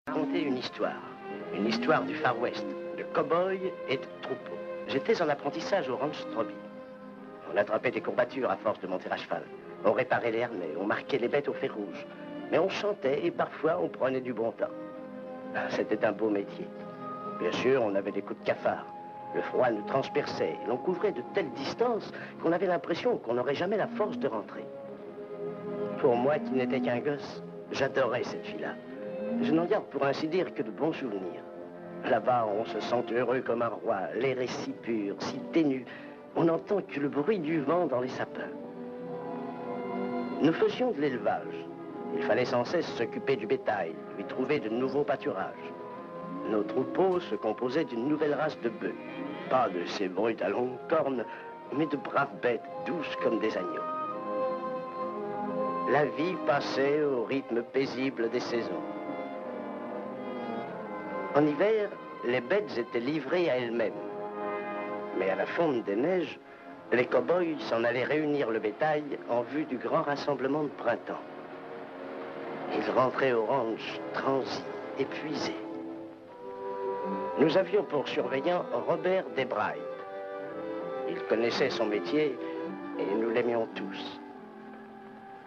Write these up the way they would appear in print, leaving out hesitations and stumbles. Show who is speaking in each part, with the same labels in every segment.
Speaker 1: Raconter une histoire du Far West, de cow-boys et de troupeaux. J'étais en apprentissage au ranch Stroby. On attrapait des courbatures à force de monter à cheval. On réparait les harnais, on marquait les bêtes au fer rouge. Mais on chantait et parfois on prenait du bon temps. C'était un beau métier. Bien sûr, on avait des coups de cafard. Le froid nous transperçait. L'on couvrait de telles distances qu'on avait l'impression qu'on n'aurait jamais la force de rentrer. Pour moi, qui n'étais qu'un gosse, j'adorais cette vie-là. Je n'en garde pour ainsi dire que de bons souvenirs. Là-bas, on se sent heureux comme un roi. L'air est si pur, si ténu. On n'entend que le bruit du vent dans les sapins. Nous faisions de l'élevage. Il fallait sans cesse s'occuper du bétail, lui trouver de nouveaux pâturages. Nos troupeaux se composaient d'une nouvelle race de bœufs. Pas de ces brutes à longues cornes, mais de braves bêtes douces comme des agneaux. La vie passait au rythme paisible des saisons. En hiver, les bêtes étaient livrées à elles-mêmes. Mais à la fonte des neiges, les cow-boys s'en allaient réunir le bétail en vue du grand rassemblement de printemps. Ils rentraient au ranch transis, épuisés. Nous avions pour surveillant Robert Desbride. Il connaissait son métier et nous l'aimions tous.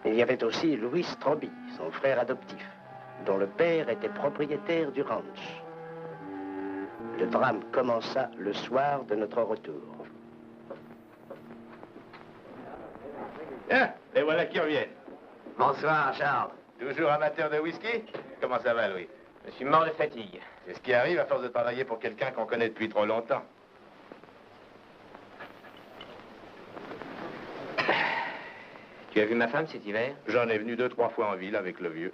Speaker 1: Il y avait aussi Louis Stroby, son frère adoptif, dont le père était propriétaire du ranch. Le drame commença le soir de notre retour.
Speaker 2: Tiens, les voilà qui reviennent.
Speaker 1: Bonsoir, Charles.
Speaker 2: Toujours amateur de whisky? Comment ça va, Louis?
Speaker 3: Je suis mort de fatigue.
Speaker 2: C'est ce qui arrive à force de travailler pour quelqu'un qu'on connaît depuis trop longtemps.
Speaker 3: Tu as vu ma femme cet hiver?
Speaker 2: J'en ai venu 2-3 fois en ville avec le vieux.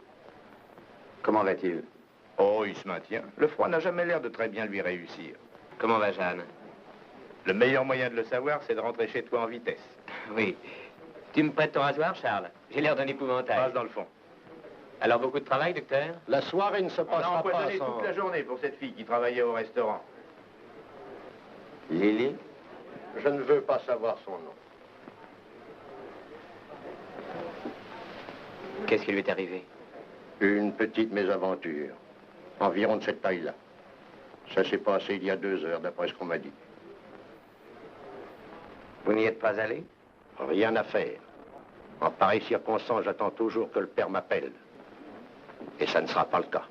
Speaker 3: Comment va-t-il?
Speaker 2: Oh, il se maintient. Le froid n'a jamais l'air de très bien lui réussir.
Speaker 3: Comment va Jeanne?
Speaker 2: Le meilleur moyen de le savoir, c'est de rentrer chez toi en vitesse.
Speaker 3: Oui. Tu me prêtes ton rasoir, Charles? J'ai l'air d'un épouvantail.
Speaker 2: Passe dans le fond.
Speaker 3: Alors, beaucoup de travail, docteur?
Speaker 1: La soirée ne se
Speaker 2: On a
Speaker 1: passera pas
Speaker 2: empoisonné
Speaker 1: sans...
Speaker 2: toute la journée pour cette fille qui travaillait au restaurant.
Speaker 3: Lily?
Speaker 1: Je ne veux pas savoir son nom.
Speaker 3: Qu'est-ce qui lui est arrivé?
Speaker 4: Une petite mésaventure, environ de cette taille-là. Ça s'est passé il y a 2 heures, d'après ce qu'on m'a dit.
Speaker 3: Vous n'y êtes pas allé?
Speaker 4: Rien à faire. En pareille circonstance, j'attends toujours que le père m'appelle. Et ça ne sera pas le cas.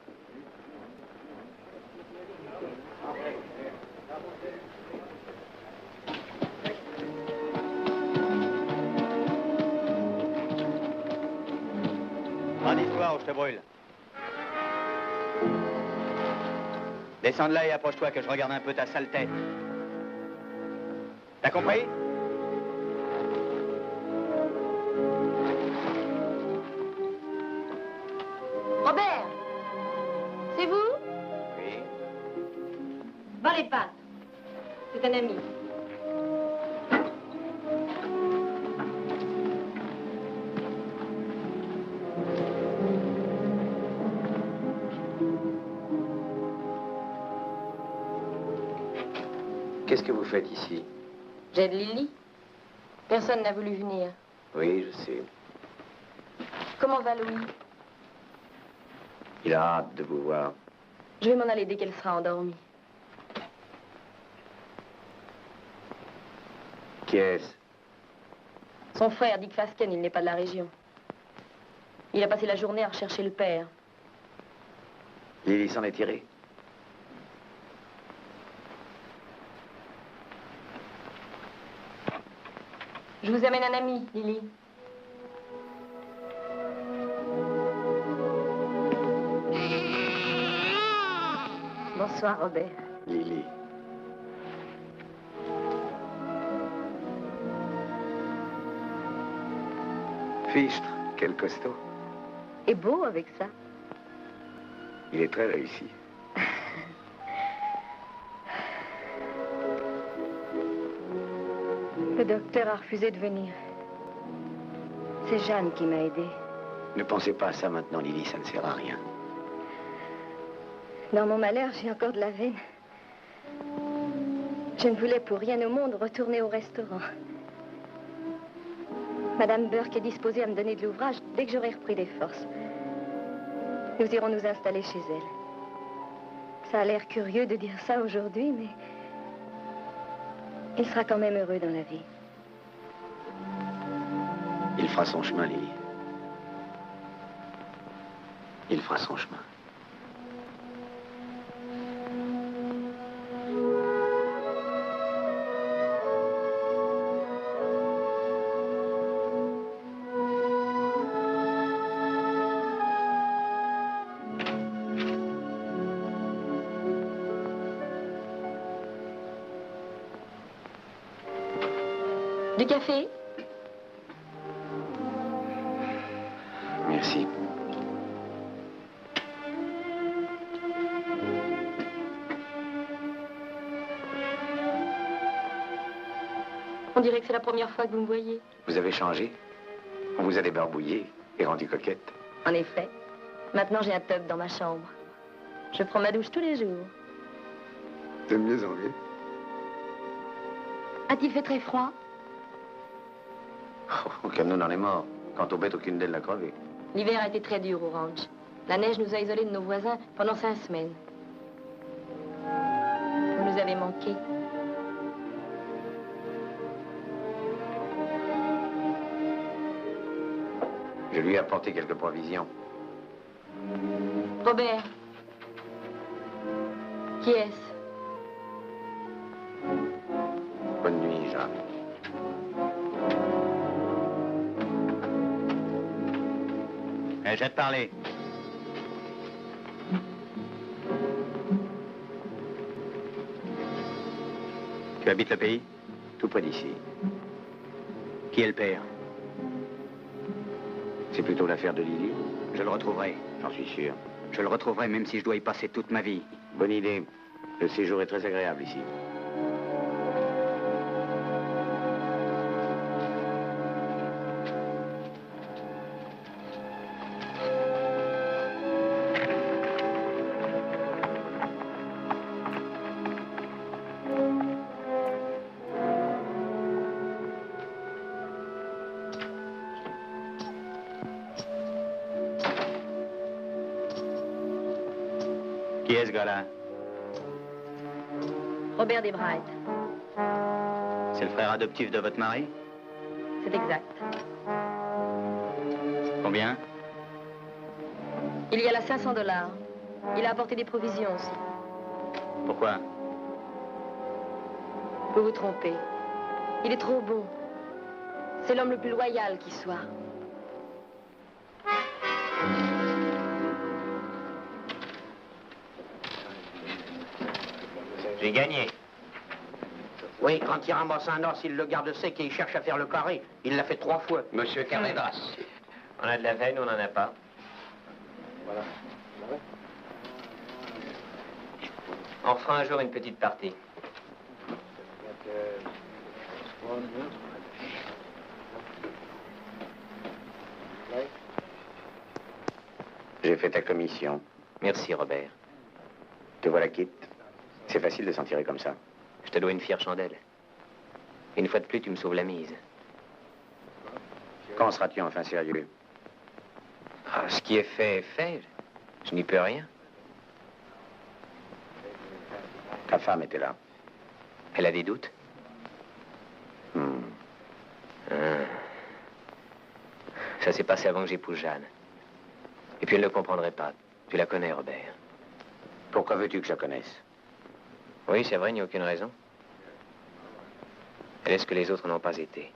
Speaker 5: Rendis-toi ou je te brûle. Descends de là et approche-toi que je regarde un peu ta sale tête. T'as compris?
Speaker 6: Robert, c'est vous?
Speaker 3: Oui.
Speaker 6: Dans les pattes. C'est un ami.
Speaker 3: Qu'est-ce que vous faites ici?
Speaker 6: J'aide Lily. Personne n'a voulu venir.
Speaker 3: Oui, je sais.
Speaker 6: Comment va Louis?
Speaker 3: Il a hâte de vous voir.
Speaker 6: Je vais m'en aller dès qu'elle sera endormie.
Speaker 3: Qui est-ce?
Speaker 6: Son frère, Dick Fasken, il n'est pas de la région. Il a passé la journée à rechercher le père.
Speaker 3: Lily s'en est tirée.
Speaker 6: Je vous amène un ami, Lily. Bonsoir, Robert.
Speaker 3: Lily. Fichtre, quel costaud.
Speaker 6: Et beau avec ça.
Speaker 3: Il est très réussi.
Speaker 6: Le docteur a refusé de venir. C'est Jeanne qui m'a aidée.
Speaker 3: Ne pensez pas à ça maintenant, Lily, ça ne sert à rien.
Speaker 6: Dans mon malheur, j'ai encore de la veine. Je ne voulais pour rien au monde retourner au restaurant. Madame Burke est disposée à me donner de l'ouvrage dès que j'aurai repris des forces. Nous irons nous installer chez elle. Ça a l'air curieux de dire ça aujourd'hui, mais il sera quand même heureux dans la vie.
Speaker 7: Il fera son chemin, Lily. Il fera son chemin.
Speaker 6: Du café?
Speaker 7: Merci.
Speaker 6: On dirait que c'est la première fois que vous me voyez.
Speaker 7: Vous avez changé. On vous a débarbouillé et rendu coquette.
Speaker 6: En effet. Maintenant, j'ai un tub dans ma chambre. Je prends ma douche tous les jours.
Speaker 7: De mieux en mieux.
Speaker 6: A-t-il fait très froid?
Speaker 7: Oh, comme nous, on en est mort. Quant aux bêtes, aucune d'elles n'a crevé.
Speaker 6: L'hiver a été très dur au ranch. La neige nous a isolés de nos voisins pendant 5 semaines. Vous nous avez manqué.
Speaker 7: Je lui ai apporté quelques provisions.
Speaker 6: Robert. Qui est-ce?
Speaker 7: Bonne nuit, Jean.
Speaker 5: J'ai de parler. Tu habites le pays?
Speaker 7: Tout près d'ici.
Speaker 5: Qui est le père?
Speaker 7: C'est plutôt l'affaire de Lily.
Speaker 5: Je le retrouverai.
Speaker 7: J'en suis sûr.
Speaker 5: Je le retrouverai même si je dois y passer toute ma vie.
Speaker 7: Bonne idée. Le séjour est très agréable ici.
Speaker 5: Qui est ce gars-là?
Speaker 6: Robert Desbright.
Speaker 5: C'est le frère adoptif de votre mari?
Speaker 6: C'est exact.
Speaker 5: Combien?
Speaker 6: Il y a là $500. Il a apporté des provisions aussi.
Speaker 5: Pourquoi?
Speaker 6: Vous vous trompez. Il est trop beau. C'est l'homme le plus loyal qui soit.
Speaker 3: J'ai gagné.
Speaker 4: Oui, quand il ramasse un os, il le garde sec et il cherche à faire le carré. Il l'a fait 3 fois.
Speaker 7: Monsieur Carreras.
Speaker 3: On a de la veine ou on n'en a pas? On fera un jour une petite partie.
Speaker 7: J'ai fait ta commission.
Speaker 3: Merci, Robert.
Speaker 7: Te voilà quitte. C'est facile de s'en tirer comme ça.
Speaker 3: Je te dois une fière chandelle. Une fois de plus, tu me sauves la mise.
Speaker 7: Quand seras-tu enfin sérieux?
Speaker 3: Ah, ce qui est fait est fait. Je n'y peux rien.
Speaker 7: Ta femme était là.
Speaker 3: Elle a des doutes? Ça s'est passé avant que j'épouse Jeanne. Et puis elle ne comprendrait pas. Tu la connais, Robert.
Speaker 7: Pourquoi veux-tu que je la connaisse?
Speaker 3: Oui, c'est vrai, il n'y a aucune raison. Elle est ce que les autres n'ont pas été.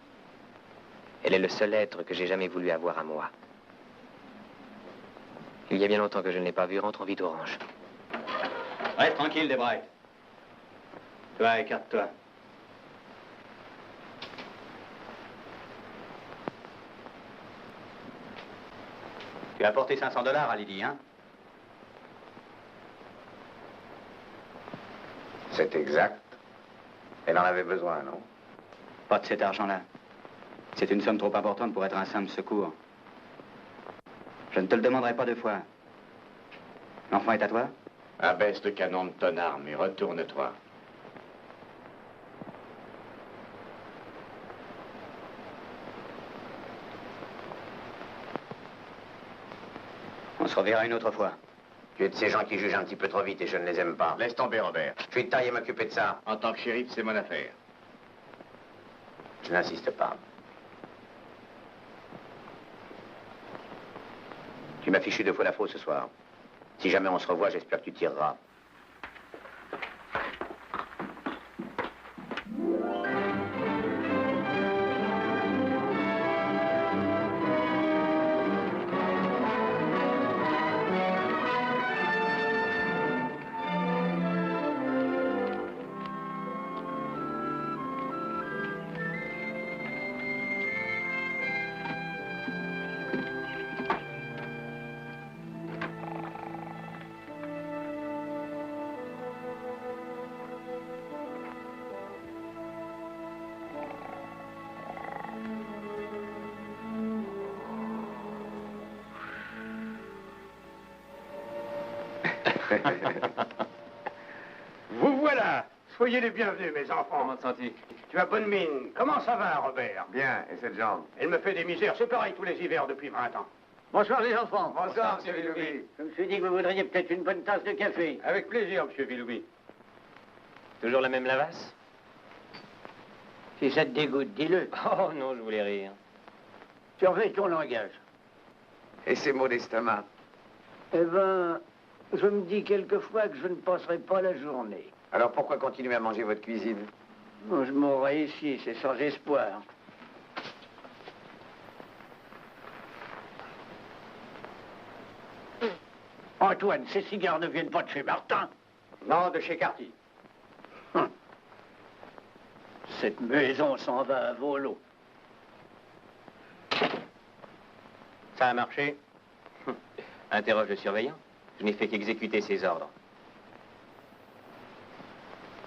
Speaker 3: Elle est le seul être que j'ai jamais voulu avoir à moi. Il y a bien longtemps que je ne l'ai pas vue. Rentrons vite au ranch.
Speaker 5: Reste tranquille, Desbright. Toi, écarte-toi. Tu as apporté $500 à Lily, hein?
Speaker 7: C'est exact. Elle en avait besoin, non?
Speaker 5: Pas de cet argent-là. C'est une somme trop importante pour être un simple secours. Je ne te le demanderai pas 2 fois. L'enfant est à toi?
Speaker 7: Abaisse le canon de ton arme et retourne-toi.
Speaker 5: On se reverra une autre fois.
Speaker 7: Tu es de ces gens qui jugent un petit peu trop vite et je ne les aime pas.
Speaker 2: Laisse tomber, Robert.
Speaker 7: Je suis de taille à m'occuper de ça.
Speaker 2: En tant que shérif, c'est mon affaire.
Speaker 7: Je n'insiste pas. Tu m'as fichu 2 fois la faute ce soir. Si jamais on se revoit, j'espère que tu tireras.
Speaker 4: Vous voilà. Soyez les bienvenus, mes enfants.
Speaker 3: Comment te sens-tu?
Speaker 4: Tu as bonne mine. Comment ça va, Robert?
Speaker 2: Bien, et cette jambe?
Speaker 4: Elle me fait des misères. C'est pareil tous les hivers depuis 20 ans.
Speaker 8: Bonsoir les enfants.
Speaker 2: Bonsoir, monsieur Willoughby.
Speaker 8: Je me suis dit que vous voudriez peut-être une bonne tasse de café.
Speaker 4: Avec plaisir, monsieur Willoughby.
Speaker 3: Toujours la même lavasse?
Speaker 8: Si ça te dégoûte, dis-le.
Speaker 3: Oh non, je voulais rire.
Speaker 8: Surveille ton langage.
Speaker 2: Et ces maux d'estomac?
Speaker 8: Eh ben, je me dis quelquefois que je ne passerai pas la journée.
Speaker 7: Alors pourquoi continuer à manger votre cuisine?
Speaker 8: Bon, je mourrai ici, c'est sans espoir. Antoine, ces cigares ne viennent pas de chez Martin.
Speaker 4: Non, de chez Carty.
Speaker 8: Cette maison s'en va à volo.
Speaker 4: Ça a marché?
Speaker 3: Interroge le surveillant. Je n'ai fait qu'exécuter ses ordres.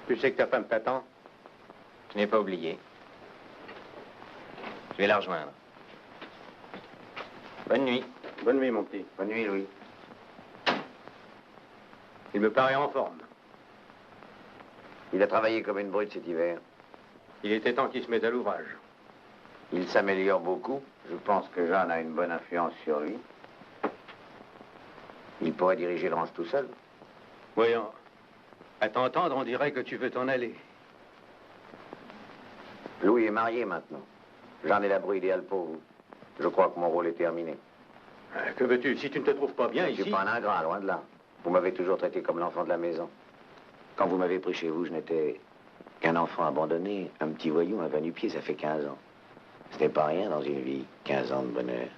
Speaker 4: Tu sais que ta femme t'attend?
Speaker 3: Je n'ai pas oublié. Je vais la rejoindre. Bonne nuit.
Speaker 4: Bonne nuit, mon petit.
Speaker 7: Bonne nuit, Louis.
Speaker 4: Il me paraît en forme.
Speaker 7: Il a travaillé comme une brute cet hiver.
Speaker 4: Il était temps qu'il se mette à l'ouvrage.
Speaker 7: Il s'améliore beaucoup.
Speaker 2: Je pense que Jeanne a une bonne influence sur lui.
Speaker 7: Il pourrait diriger le ranch tout seul.
Speaker 4: Voyons. À t'entendre, on dirait que tu veux t'en aller.
Speaker 7: Louis est marié maintenant. Jeanne est la brouille idéale pour vous. Je crois que mon rôle est terminé.
Speaker 4: Que veux-tu? Si tu ne te trouves pas bien
Speaker 7: Je ne
Speaker 4: ici...
Speaker 7: suis pas un ingrat, loin de là. Vous m'avez toujours traité comme l'enfant de la maison. Quand vous m'avez pris chez vous, je n'étais qu'un enfant abandonné, un petit voyou, un va-nu-pied, ça fait 15 ans. Ce n'est pas rien dans une vie, 15 ans de bonheur.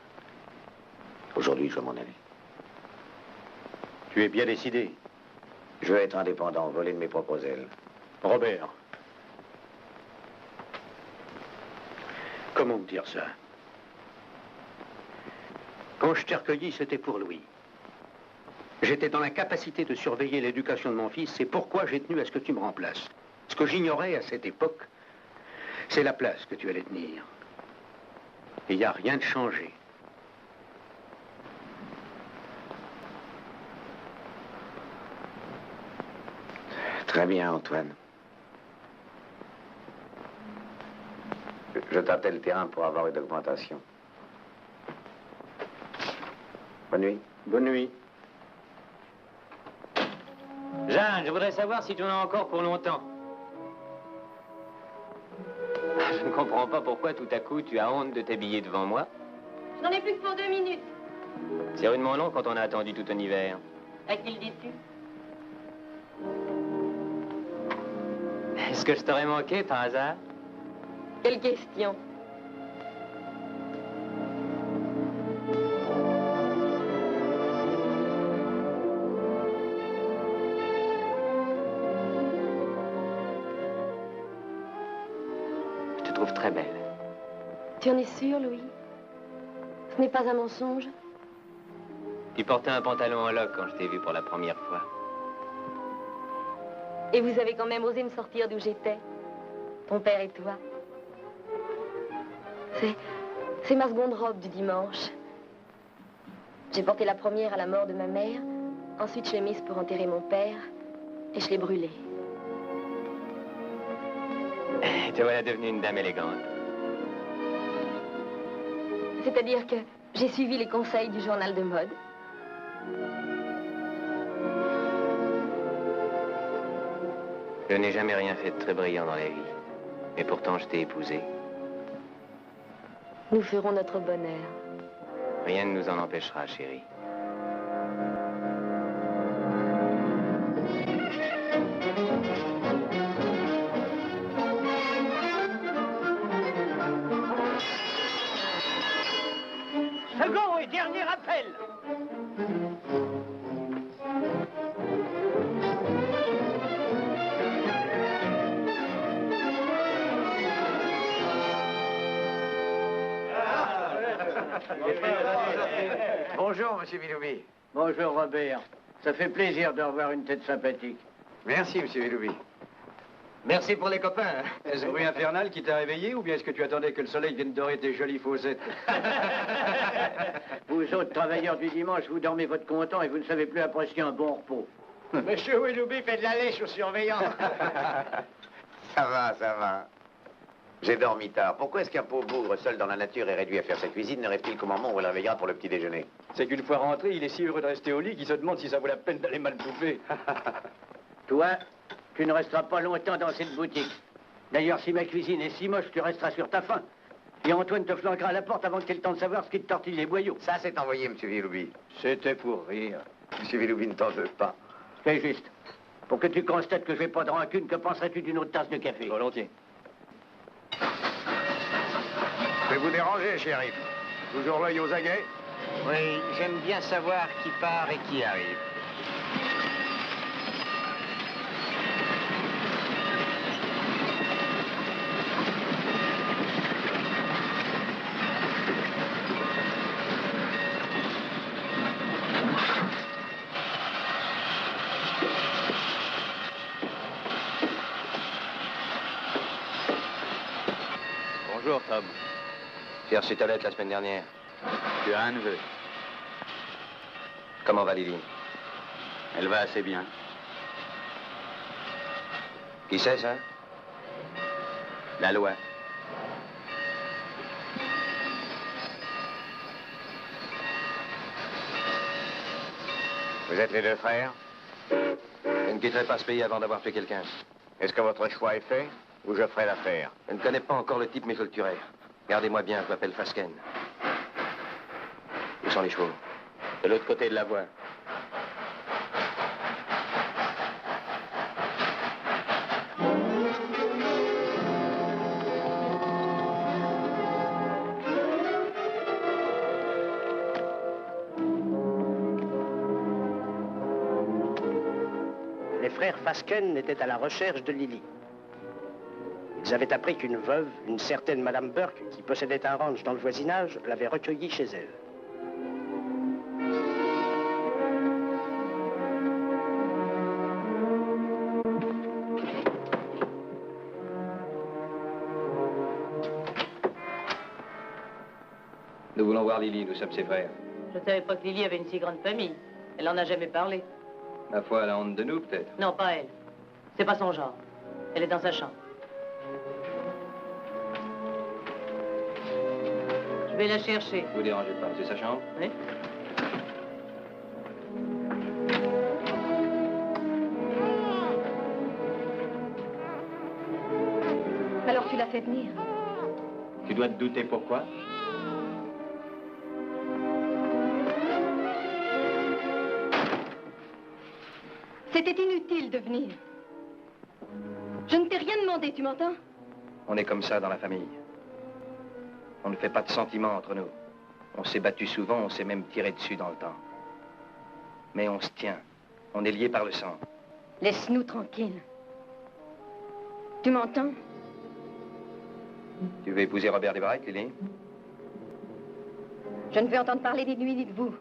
Speaker 7: Aujourd'hui, je veux m'en aller.
Speaker 4: Tu es bien décidé.
Speaker 7: Je veux être indépendant, voler de mes propres ailes.
Speaker 4: Robert. Comment me dire ça? Quand je t'ai recueilli, c'était pour Louis. J'étais dans l'incapacité de surveiller l'éducation de mon fils, c'est pourquoi j'ai tenu à ce que tu me remplaces. Ce que j'ignorais à cette époque, c'est la place que tu allais tenir. Et il n'y a rien de changé.
Speaker 7: Très bien, Antoine. Je tâtais le terrain pour avoir une augmentation. Bonne nuit.
Speaker 4: Bonne nuit.
Speaker 3: Jeanne, je voudrais savoir si tu en as encore pour longtemps. Je ne comprends pas pourquoi tout à coup tu as honte de t'habiller devant moi.
Speaker 6: Je n'en ai plus que pour 2 minutes.
Speaker 3: C'est rudement long quand on a attendu tout un hiver.
Speaker 6: À qui le dis-tu?
Speaker 3: Est-ce que je t'aurais manqué par hasard?
Speaker 6: Quelle question?
Speaker 3: Je te trouve très belle.
Speaker 6: Tu en es sûr, Louis? Ce n'est pas un mensonge?
Speaker 3: Tu portais un pantalon en loques quand je t'ai vu pour la première fois.
Speaker 6: Et vous avez quand même osé me sortir d'où j'étais, ton père et toi. C'est ma seconde robe du dimanche. J'ai porté la première à la mort de ma mère, ensuite je l'ai mise pour enterrer mon père, et je l'ai brûlée.
Speaker 3: Te voilà devenue une dame élégante.
Speaker 6: C'est-à-dire que j'ai suivi les conseils du journal de mode.
Speaker 3: Je n'ai jamais rien fait de très brillant dans la vie. Mais pourtant, je t'ai épousé.
Speaker 6: Nous ferons notre bonheur.
Speaker 3: Rien ne nous en empêchera, chérie.
Speaker 8: Second et dernier appel.
Speaker 7: Bonjour, monsieur Willoughby.
Speaker 8: Bonjour, Robert. Ça fait plaisir de revoir une tête sympathique.
Speaker 7: Merci, monsieur Willoughby.
Speaker 5: Merci pour les copains. Est-ce bruit infernal qui t'a réveillé ou bien est-ce que tu attendais que le soleil vienne dorer tes jolies fossettes?
Speaker 8: Vous autres travailleurs du dimanche, vous dormez votre content et vous ne savez plus apprécier un bon repos. Monsieur Willoughby fait de la lèche au surveillant.
Speaker 7: Ça va, ça va. J'ai dormi tard. Pourquoi est-ce qu'un pauvre bougre seul dans la nature est réduit à faire sa cuisine? Ne rêve-t-il qu'au moment où on le réveillera pour le petit déjeuner?
Speaker 5: C'est qu'une fois rentré, il est si heureux de rester au lit qu'il se demande si ça vaut la peine d'aller mal bouffer.
Speaker 8: Toi, tu ne resteras pas longtemps dans cette boutique. D'ailleurs, si ma cuisine est si moche, tu resteras sur ta faim. Et Antoine te flanquera à la porte avant que tu aies le temps de savoir ce qui te tortille les boyaux.
Speaker 7: Ça, c'est envoyé, monsieur Willoughby.
Speaker 8: C'était pour rire.
Speaker 7: Monsieur Willoughby ne t'en veut pas.
Speaker 8: C'est juste. Pour que tu constates que je n'ai pas de rancune, que penserais-tu d'une autre tasse de café?
Speaker 5: Volontiers.
Speaker 2: Je vais vous déranger, shérif. Toujours l'œil aux aguets?
Speaker 7: Oui, j'aime bien savoir qui part et qui arrive.
Speaker 5: Bonjour, Tom.
Speaker 3: J'ai reçu ta lettre la semaine dernière.
Speaker 5: Tu as un neveu.
Speaker 3: Comment va Lily?
Speaker 5: Elle va assez bien.
Speaker 3: Qui c'est, ça?
Speaker 5: La loi.
Speaker 7: Vous êtes les deux frères?
Speaker 3: Je ne quitterai pas ce pays avant d'avoir tué quelqu'un.
Speaker 7: Est-ce que votre choix est fait ou je ferai l'affaire?
Speaker 3: Je ne connais pas encore le type, mais je le tuerai. Gardez-moi bien, je m'appelle Fasken. Où sont les chevaux?
Speaker 5: De l'autre côté de la voie.
Speaker 1: Les frères Fasken étaient à la recherche de Lily. Ils avaient appris qu'une veuve, une certaine Madame Burke, qui possédait un ranch dans le voisinage, l'avait recueillie chez elle.
Speaker 5: Nous voulons voir Lily, nous sommes ses frères.
Speaker 9: Je ne savais pas que Lily avait une si grande famille. Elle n'en a jamais parlé.
Speaker 5: Ma foi, elle a honte de nous, peut-être.
Speaker 9: Non, pas elle. C'est pas son genre. Elle est dans sa chambre. Je vais la chercher.
Speaker 5: Vous dérangez pas, c'est sa chambre?
Speaker 9: Oui.
Speaker 6: Alors tu l'as fait venir.
Speaker 5: Tu dois te douter pourquoi?
Speaker 6: C'était inutile de venir. Je ne t'ai rien demandé, tu m'entends?
Speaker 3: On est comme ça dans la famille. On ne fait pas de sentiments entre nous. On s'est battu souvent, on s'est même tiré dessus dans le temps. Mais on se tient. On est liés par le sang.
Speaker 6: Laisse-nous tranquilles. Tu m'entends?
Speaker 3: Tu veux épouser Robert Desbright, Lily?
Speaker 6: Je ne veux entendre parler ni de lui ni de vous.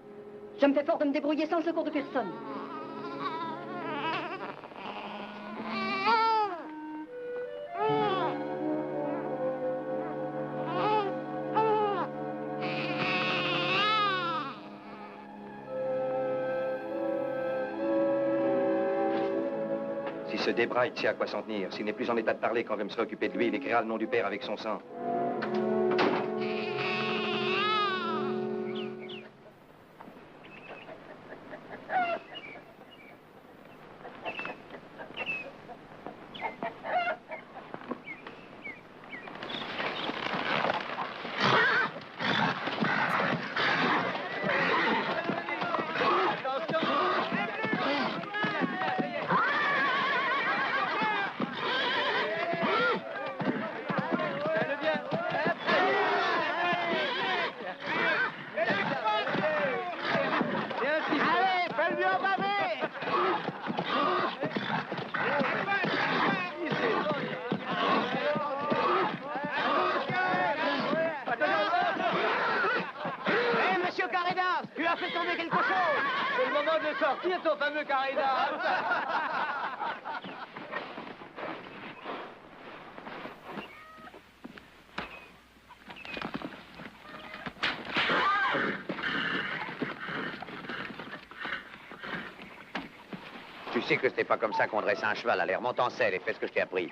Speaker 6: Je me fais fort de me débrouiller sans le secours de personne.
Speaker 3: Si ce Desbright sait à quoi s'en tenir, s'il n'est plus en état de parler quand je me serai occupé de lui, il écrira le nom du père avec son sang.
Speaker 10: Qui est ton fameux Carida?
Speaker 7: Tu sais que c'était pas comme ça qu'on dresse un cheval. Allez, remonte en selle et fais ce que je t'ai appris.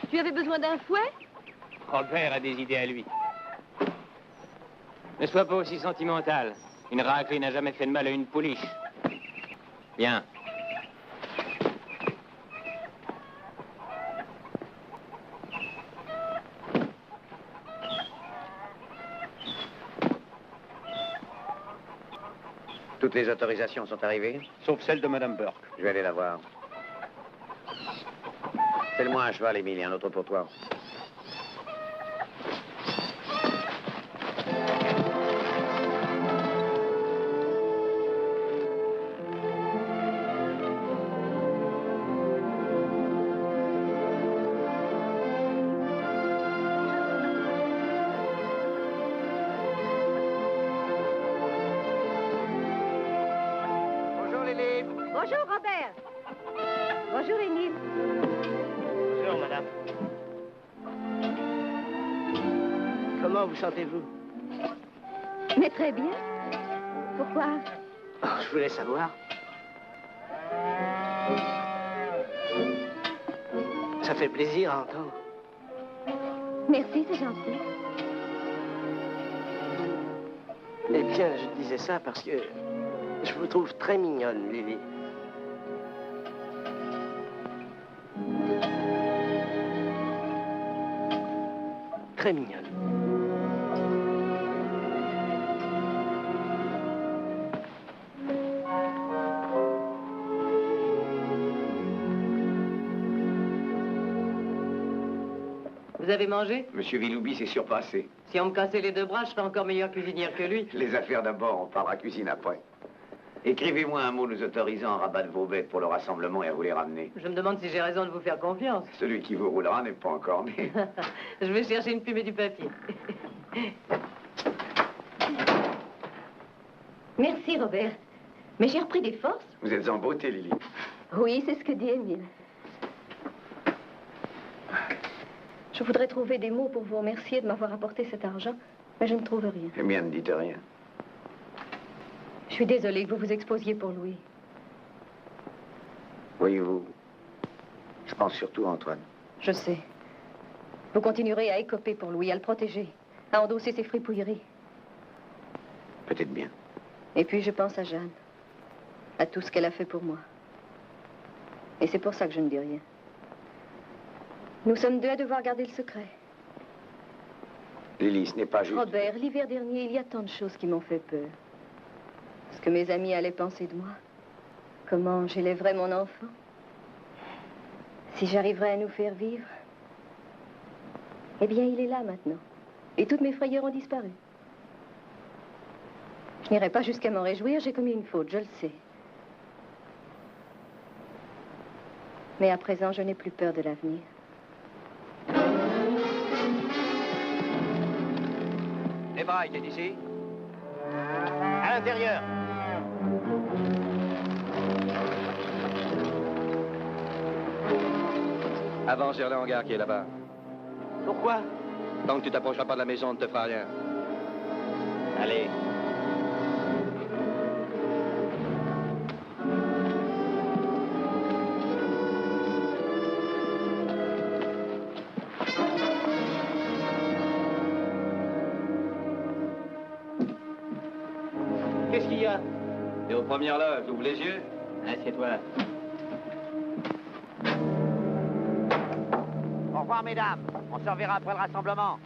Speaker 6: Tu avais besoin d'un fouet?
Speaker 10: Robert a des idées à lui. Ne sois pas aussi sentimental. Une raclée n'a jamais fait de mal à une pouliche. Bien.
Speaker 7: Toutes les autorisations sont arrivées?
Speaker 4: Sauf celle de Madame Burke.
Speaker 7: Je vais aller la voir. Fais-le-moi un cheval, Émile, et un autre pour toi.
Speaker 1: Bonjour, Lily.
Speaker 6: Bonjour, Robert. Bonjour, Émile.
Speaker 1: Bonjour, madame. Comment vous sentez-vous?
Speaker 6: Mais très bien. Pourquoi?
Speaker 1: Oh, je voulais savoir. Ça fait plaisir à entendre.
Speaker 6: Merci, c'est gentil.
Speaker 1: Eh bien, je disais ça parce que je vous trouve très mignonne, Lily. Très mignonne.
Speaker 9: Vous avez mangé?
Speaker 7: Monsieur Villoubi s'est surpassé.
Speaker 9: Si on me cassait les deux bras, je serais encore meilleure cuisinière que lui.
Speaker 7: Les affaires d'abord, on parlera cuisine après. Écrivez-moi un mot nous autorisant à rabattre vos bêtes pour le rassemblement et à vous les ramener.
Speaker 9: Je me demande si j'ai raison de vous faire confiance.
Speaker 7: Celui qui vous roulera n'est pas encore né.
Speaker 9: Je vais chercher une plume et du papier.
Speaker 6: Merci, Robert. Mais j'ai repris des forces.
Speaker 7: Vous êtes en beauté, Lily.
Speaker 6: Oui, c'est ce que dit Émile. Je voudrais trouver des mots pour vous remercier de m'avoir apporté cet argent, mais je ne trouve rien.
Speaker 7: Eh bien, ne dites rien.
Speaker 6: Je suis désolée que vous vous exposiez pour Louis.
Speaker 7: Voyez-vous, je pense surtout à Antoine.
Speaker 6: Je sais. Vous continuerez à écoper pour Louis, à le protéger, à endosser ses fripouilleries.
Speaker 7: Peut-être bien.
Speaker 6: Et puis je pense à Jeanne, à tout ce qu'elle a fait pour moi. Et c'est pour ça que je ne dis rien. Nous sommes deux à devoir garder le secret.
Speaker 7: Lily, ce n'est pas juste...
Speaker 6: Robert, l'hiver dernier, il y a tant de choses qui m'ont fait peur. Ce que mes amis allaient penser de moi. Comment j'élèverais mon enfant. Si j'arriverais à nous faire vivre. Eh bien, il est là maintenant. Et toutes mes frayeurs ont disparu. Je n'irai pas jusqu'à m'en réjouir, j'ai commis une faute, je le sais. Mais à présent, je n'ai plus peur de l'avenir.
Speaker 3: Les brailles, t'es ici?
Speaker 1: À l'intérieur.
Speaker 3: Avance vers le hangar qui est là-bas.
Speaker 1: Pourquoi?
Speaker 3: Tant que tu t'approcheras pas de la maison, on ne te fera rien.
Speaker 1: Allez.
Speaker 10: Qu'est-ce qu'il y a?
Speaker 3: T'es aux premières loges, ouvre les yeux.
Speaker 10: Assieds-toi.
Speaker 11: revoir, mesdames. On se reverra après le rassemblement.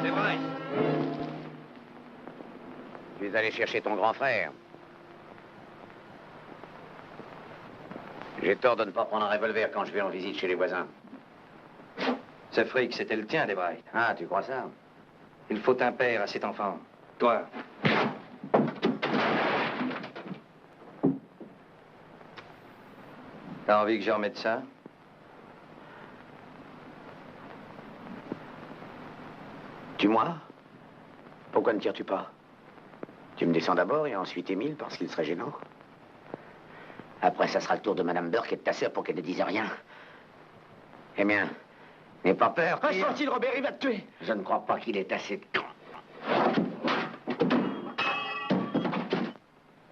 Speaker 3: C'est vrai.
Speaker 11: Tu es allé chercher ton grand frère. J'ai tort de ne pas prendre un revolver quand je vais en visite chez les voisins.
Speaker 3: Ce fric, c'était le tien, Desbright.
Speaker 11: Ah, tu crois ça?
Speaker 3: Il faut un père à cet enfant. Toi. T'as envie que je remette ça?
Speaker 11: Tue-moi? Pourquoi ne tires-tu pas? Tu me descends d'abord et ensuite Émile parce qu'il serait gênant. Après, ça sera le tour de Madame Burke et de ta sœur pour qu'elle ne dise rien. Eh bien, n'aie pas peur.
Speaker 1: Reste tranquille, Robert, il va te tuer.
Speaker 11: Je ne crois pas qu'il ait assez de camp.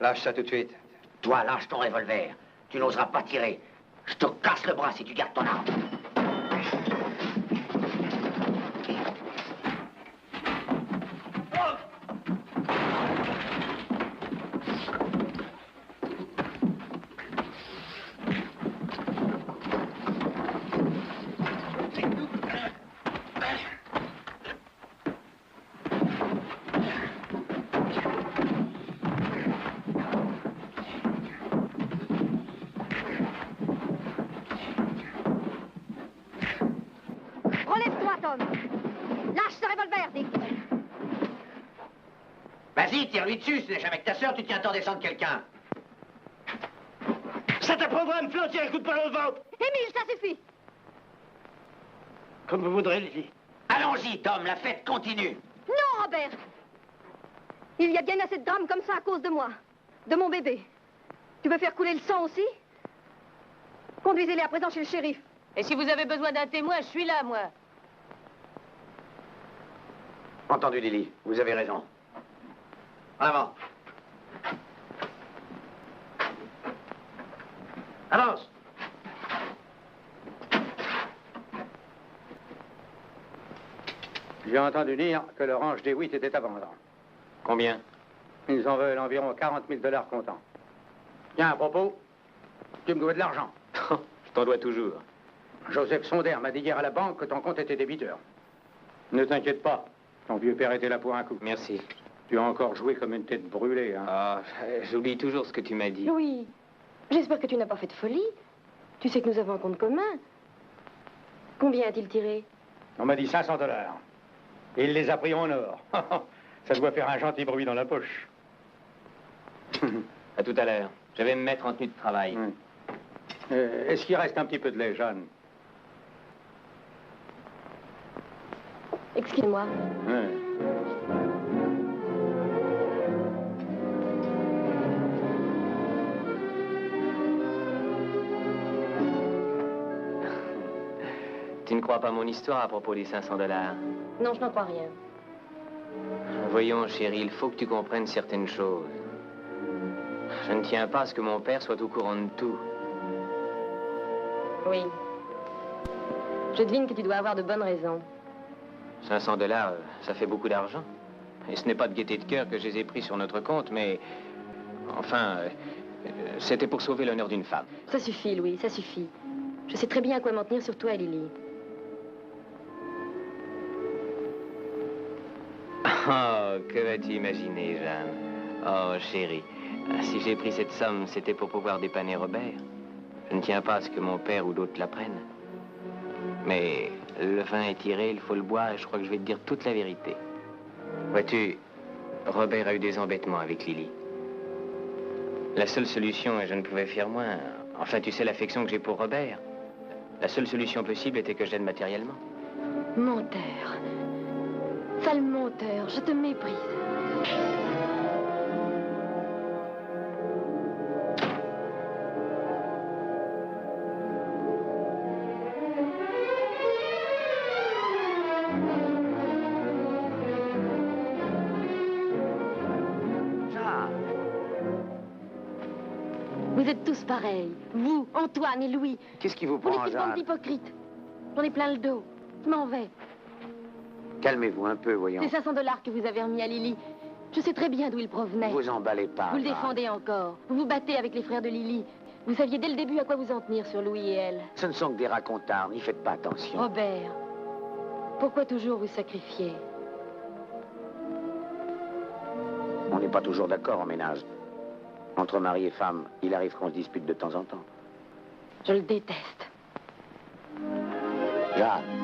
Speaker 3: Lâche ça tout de suite.
Speaker 11: Toi, lâche ton revolver. Tu n'oseras pas tirer. Je te casse le bras si tu gardes ton arme.
Speaker 6: Relève-toi, Tom. Lâche ce revolver, Dick.
Speaker 11: Vas-y, tire-lui dessus. Ce n'est jamais que ta sœur, tu tiens tant descendre quelqu'un.
Speaker 1: Ça t'apprendra à me flanquer un coup de poing au ventre.
Speaker 6: Émile, ça suffit.
Speaker 1: Comme vous voudrez, Lily.
Speaker 11: Allons-y, Tom, la fête continue.
Speaker 6: Non, Robert. Il y a bien assez de drames comme ça à cause de moi. De mon bébé. Tu veux faire couler le sang aussi? Conduisez-les à présent chez le shérif.
Speaker 9: Et si vous avez besoin d'un témoin, je suis là, moi.
Speaker 11: Entendu, Lily. Vous avez raison. En avant.
Speaker 1: Avance.
Speaker 4: J'ai entendu dire que le ranch des Witt était à vendre.
Speaker 3: Combien?
Speaker 4: Ils en veulent environ 40 000 $ comptant. Tiens, à propos, tu me dois de l'argent.
Speaker 3: Je t'en dois toujours.
Speaker 4: Joseph Sonder m'a dit hier à la banque que ton compte était débiteur. Ne t'inquiète pas, ton vieux père était là pour un coup.
Speaker 3: Merci.
Speaker 4: Tu as encore joué comme une tête brûlée, hein.
Speaker 3: Ah, j'oublie toujours ce que tu m'as dit.
Speaker 6: Oui. J'espère que tu n'as pas fait de folie. Tu sais que nous avons un compte commun. Combien a-t-il tiré?
Speaker 4: On m'a dit 500 $. Et il les a pris en or. Ça doit faire un gentil bruit dans la poche.
Speaker 3: À tout à l'heure. Je vais me mettre en tenue de travail.
Speaker 4: Oui. Est-ce qu'il reste un petit peu de lait, Jeanne?
Speaker 6: Excuse-moi.
Speaker 4: Oui.
Speaker 10: Tu ne crois pas mon histoire à propos des 500 $?
Speaker 6: Non, je n'en crois rien.
Speaker 10: Voyons, chérie, il faut que tu comprennes certaines choses. Je ne tiens pas à ce que mon père soit au courant de tout.
Speaker 6: Oui. Je devine que tu dois avoir de bonnes raisons.
Speaker 10: 500 $, ça fait beaucoup d'argent. Et ce n'est pas de gaieté de cœur que je les ai pris sur notre compte, mais... Enfin, c'était pour sauver l'honneur d'une femme.
Speaker 6: Ça suffit, Louis, ça suffit. Je sais très bien à quoi m'en tenir sur toi et Lily.
Speaker 10: Oh, que vas-tu imaginer, Jeanne? Oh, chérie, si j'ai pris cette somme, c'était pour pouvoir dépanner Robert. Je ne tiens pas à ce que mon père ou d'autres la prennent. Mais le vin est tiré, il faut le boire, et je crois que je vais te dire toute la vérité. Vois-tu, Robert a eu des embêtements avec Lily. La seule solution, et je ne pouvais faire moins, enfin, tu sais l'affection que j'ai pour Robert. La seule solution possible était que je l'aide matériellement.
Speaker 6: Menteur. Sale menteur, je te méprise. Vous êtes tous pareils. Vous, Antoine et Louis.
Speaker 11: Qu'est-ce qui vous
Speaker 6: Vous
Speaker 11: prend,
Speaker 6: n'êtes qu'une bande
Speaker 11: Jeanne?
Speaker 6: d'hypocrites. J'en ai plein le dos. Je m'en vais.
Speaker 11: Calmez-vous un peu, voyons.
Speaker 12: C'est 500 $ que vous avez remis à Lily. Je sais très bien d'où ils provenaient.
Speaker 11: Vous emballez pas.
Speaker 12: Vous le
Speaker 11: Jeanne.
Speaker 12: défendez encore. Vous vous battez avec les frères de Lily. Vous saviez dès le début à quoi vous en tenir sur Louis et elle.
Speaker 11: Ce ne sont que des racontards, n'y faites pas attention.
Speaker 12: Robert, pourquoi toujours vous sacrifier?
Speaker 11: On n'est pas toujours d'accord en ménage. Entre mari et femme, il arrive qu'on se dispute de temps en temps.
Speaker 12: Je le déteste.
Speaker 11: Jeanne.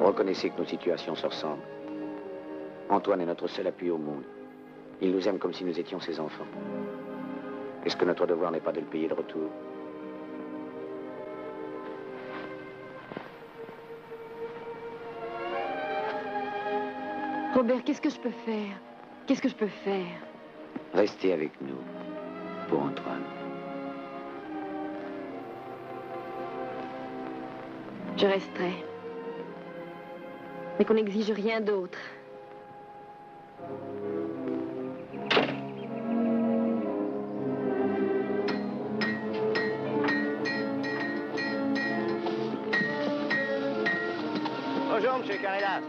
Speaker 11: Reconnaissez que nos situations se ressemblent. Antoine est notre seul appui au monde. Il nous aime comme si nous étions ses enfants. Est-ce que notre devoir n'est pas de le payer de retour?
Speaker 12: Robert, qu'est-ce que je peux faire? Qu'est-ce que je peux faire?
Speaker 11: Restez avec nous, pour Antoine.
Speaker 12: Je resterai. Mais qu'on n'exige rien d'autre.
Speaker 1: Bonjour, monsieur Carrella.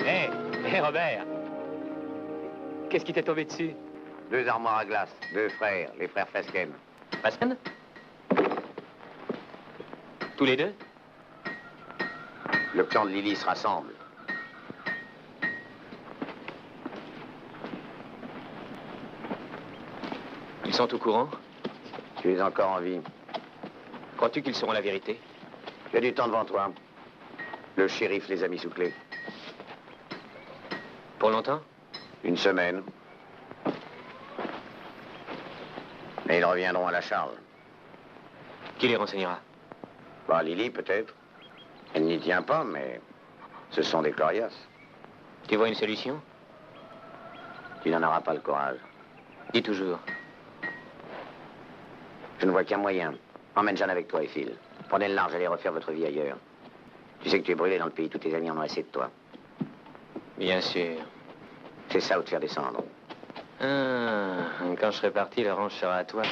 Speaker 10: Hé, Robert. Qu'est-ce qui t'est tombé dessus?
Speaker 11: 2 armoires à glace, 2 frères, les frères Fasken.
Speaker 10: Pascal? Tous les deux?
Speaker 11: Le clan de Lily se rassemble.
Speaker 10: Ils sont au courant?
Speaker 11: Tu es encore en vie.
Speaker 10: Crois-tu qu'ils sauront la vérité?
Speaker 11: Tu as du temps devant toi. Le shérif les a mis sous clé.
Speaker 10: Pour longtemps?
Speaker 11: 1 semaine. Mais ils reviendront à la charge.
Speaker 10: Qui les renseignera?
Speaker 11: Bah, Lily, peut-être. Elle n'y tient pas, mais ce sont des coriaces.
Speaker 10: Tu vois une solution?
Speaker 11: Tu n'en auras pas le courage.
Speaker 10: Dis toujours.
Speaker 11: Je ne vois qu'un moyen. Emmène Jeanne avec toi et file. Prenez le large, allez refaire votre vie ailleurs. Tu sais que tu es brûlé dans le pays, tous tes amis en ont assez de toi.
Speaker 10: Bien sûr.
Speaker 11: C'est ça ou te faire descendre.
Speaker 10: Ah, quand je serai parti, le ranch sera à toi.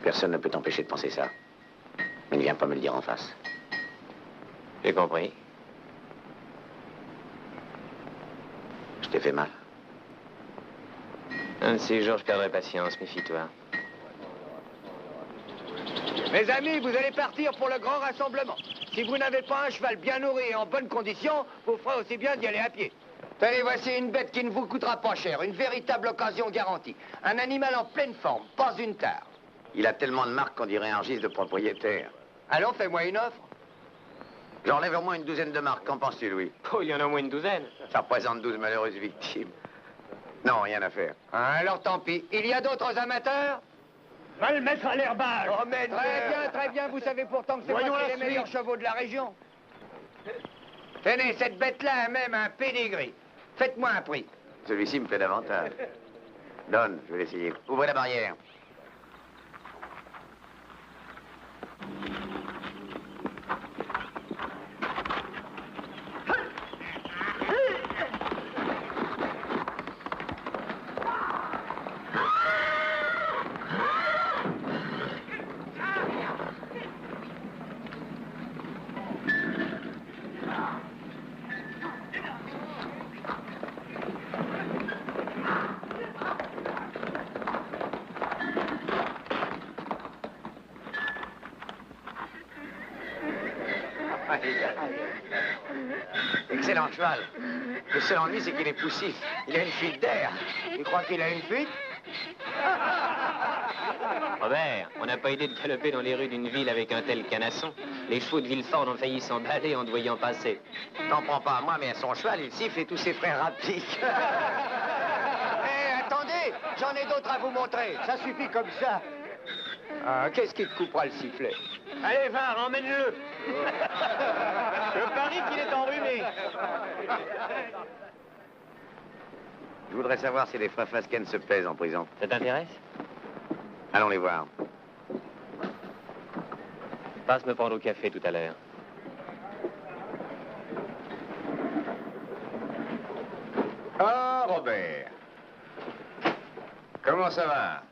Speaker 11: Personne ne peut t'empêcher de penser ça. Mais ne viens pas me le dire en face.
Speaker 10: J'ai compris.
Speaker 11: Je t'ai fait mal.
Speaker 10: Un de ces jours, je perdrai patience, méfie-toi.
Speaker 2: Mes amis, vous allez partir pour le grand rassemblement. Si vous n'avez pas un cheval bien nourri et en bonne condition, vous ferez aussi bien d'y aller à pied. Tenez, voici une bête qui ne vous coûtera pas cher, une véritable occasion garantie. Un animal en pleine forme, pas une tare.
Speaker 11: Il a tellement de marques qu'on dirait un registre de propriétaire.
Speaker 2: Allons, fais-moi une offre.
Speaker 11: J'enlève au moins une douzaine de marques. Qu'en penses-tu, Louis?
Speaker 10: Oh, il y en a au moins une douzaine.
Speaker 11: Ça représente 12 malheureuses victimes. Non, rien à faire.
Speaker 2: Alors tant pis. Il y a d'autres amateurs?
Speaker 8: Va le mettre à l'herbage.
Speaker 2: Oh, mais très bien, vous savez pourtant que c'est moi qui ai les meilleurs chevaux de la région. Tenez, cette bête-là a même un pédigree. Faites-moi un prix.
Speaker 11: Celui-ci me plaît davantage. Donne, je vais l'essayer. Ouvrez la barrière. Excellent cheval. Le seul ennui, c'est qu'il est poussif. Il a une fuite d'air.
Speaker 2: Tu crois qu'il a une fuite?
Speaker 10: Robert, on n'a pas idée de galoper dans les rues d'une ville avec un tel canasson. Les chevaux de Villefort ont failli s'emballer en te voyant passer.
Speaker 11: T'en prends pas à moi, mais à son cheval, il siffle et tous ses frères rappliquent.
Speaker 2: Hé, attendez, j'en ai d'autres à vous montrer. Ça suffit comme ça. Ah, qu'est-ce qui te coupera le sifflet?
Speaker 8: Allez, va, emmène-le. Je parie qu'il est enrhumé.
Speaker 11: Je voudrais savoir si les frères Fasken se plaisent en prison.
Speaker 10: Ça t'intéresse?
Speaker 11: Allons les voir.
Speaker 10: Passe me prendre au café tout à l'heure.
Speaker 13: Ah, Robert. Comment ça va?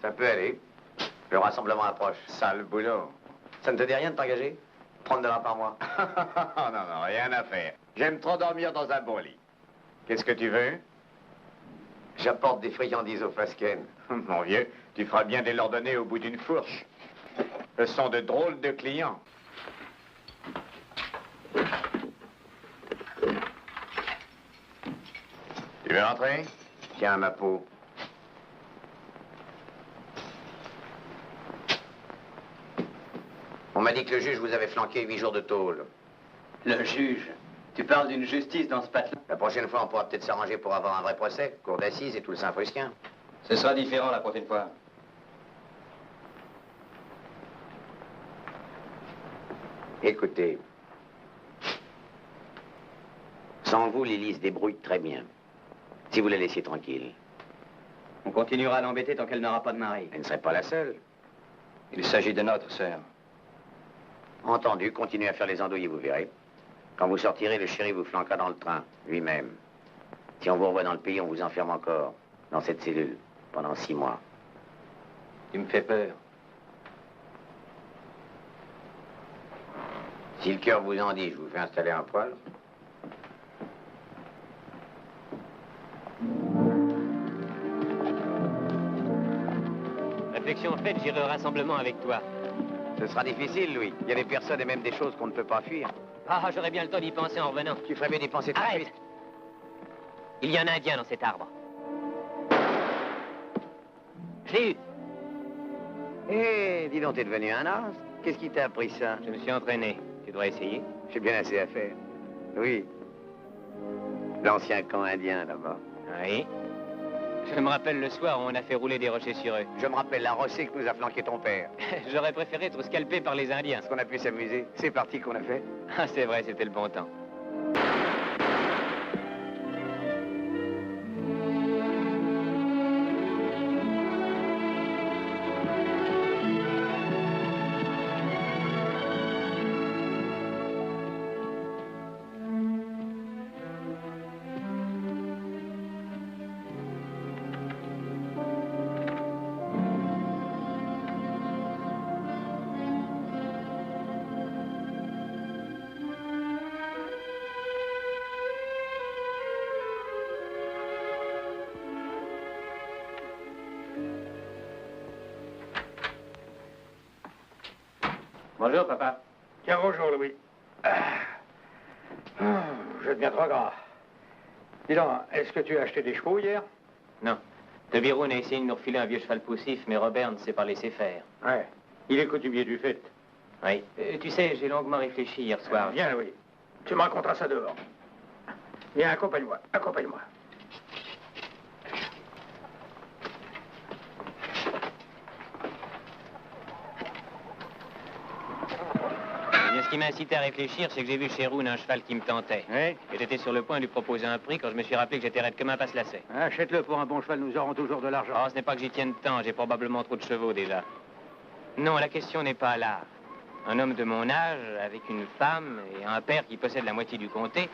Speaker 7: Ça peut aller. Le rassemblement approche.
Speaker 13: Sale boulot.
Speaker 7: Ça ne te dit rien de t'engager? 30 $ par mois.
Speaker 13: Non, non, rien à faire. J'aime trop dormir dans un bon lit. Qu'est-ce que tu veux?
Speaker 7: J'apporte des friandises au Fasken.
Speaker 13: Mon vieux, tu feras bien de leur donner au bout d'une fourche. Ce sont de drôles de clients. Tu veux entrer?
Speaker 7: Tiens, ma peau. On m'a dit que le juge vous avait flanqué 8 jours de tôle.
Speaker 5: Le juge? Tu parles d'une justice dans ce patelin?
Speaker 7: La prochaine fois, on pourra peut-être s'arranger pour avoir un vrai procès, cour d'assises et tout le Saint-Frusquin.
Speaker 5: Ce sera différent la prochaine fois.
Speaker 7: Écoutez, sans vous, Lily se débrouille très bien. Si vous la laissiez tranquille.
Speaker 5: On continuera à l'embêter tant qu'elle n'aura pas de mari.
Speaker 7: Elle ne serait pas la seule.
Speaker 3: Il s'agit de notre sœur.
Speaker 7: Entendu, continuez à faire les andouilles, vous verrez. Quand vous sortirez, le chéri vous flanquera dans le train, lui-même. Si on vous revoit dans le pays, on vous enferme encore, dans cette cellule, pendant 6 mois.
Speaker 3: Tu me fais peur.
Speaker 7: Si le cœur vous en dit, je vous fais installer un poêle.
Speaker 10: Réflexion faite, j'irai au rassemblement avec toi.
Speaker 7: Ce sera difficile, Louis. Il y a des personnes et même des choses qu'on ne peut pas fuir.
Speaker 10: Ah, j'aurais bien le temps d'y penser en revenant.
Speaker 7: Tu ferais mieux d'y penser tout de suite.
Speaker 10: Il y a un Indien dans cet arbre. Je l'ai eu.
Speaker 7: Eh, dis donc, t'es devenu un as. Qu'est-ce qui t'a appris ça?
Speaker 10: Je me suis entraîné. Tu devrais essayer.
Speaker 7: J'ai bien assez à faire. Oui. L'ancien camp indien, là-bas.
Speaker 10: Oui. Je me rappelle le soir où on a fait rouler des rochers sur eux.
Speaker 7: Je me rappelle la rossée que nous a flanqué ton père.
Speaker 10: J'aurais préféré être scalpé par les Indiens.
Speaker 7: Est-ce qu'on a pu s'amuser? C'est parti qu'on a fait.
Speaker 10: Ah, c'est vrai, c'était le bon temps.
Speaker 5: Bonjour, papa.
Speaker 4: Tiens, bonjour, Louis. Je deviens trop grand. Dis donc, est-ce que tu as acheté des chevaux hier?
Speaker 10: Non. De Biroun a essayé de nous refiler un vieux cheval poussif, mais Robert ne s'est pas laissé faire.
Speaker 4: Ouais. Il est coutumier du fait.
Speaker 10: Oui. Tu sais, j'ai longuement réfléchi hier soir.
Speaker 4: Viens, Louis. Tu me raconteras ça dehors. Viens, accompagne-moi. Accompagne-moi.
Speaker 10: Ce qui m'a incité à réfléchir, c'est que j'ai vu chez Roun un cheval qui me tentait.
Speaker 4: Oui.
Speaker 10: Et j'étais sur le point de lui proposer un prix quand je me suis rappelé que j'étais raide comme un passe-lacet.
Speaker 4: Achète-le pour un bon cheval, nous aurons toujours de l'argent.
Speaker 10: Oh, ce n'est pas que j'y tienne tant, j'ai probablement trop de chevaux déjà. Non, la question n'est pas là. Un homme de mon âge, avec une femme et un père qui possède la moitié du comté,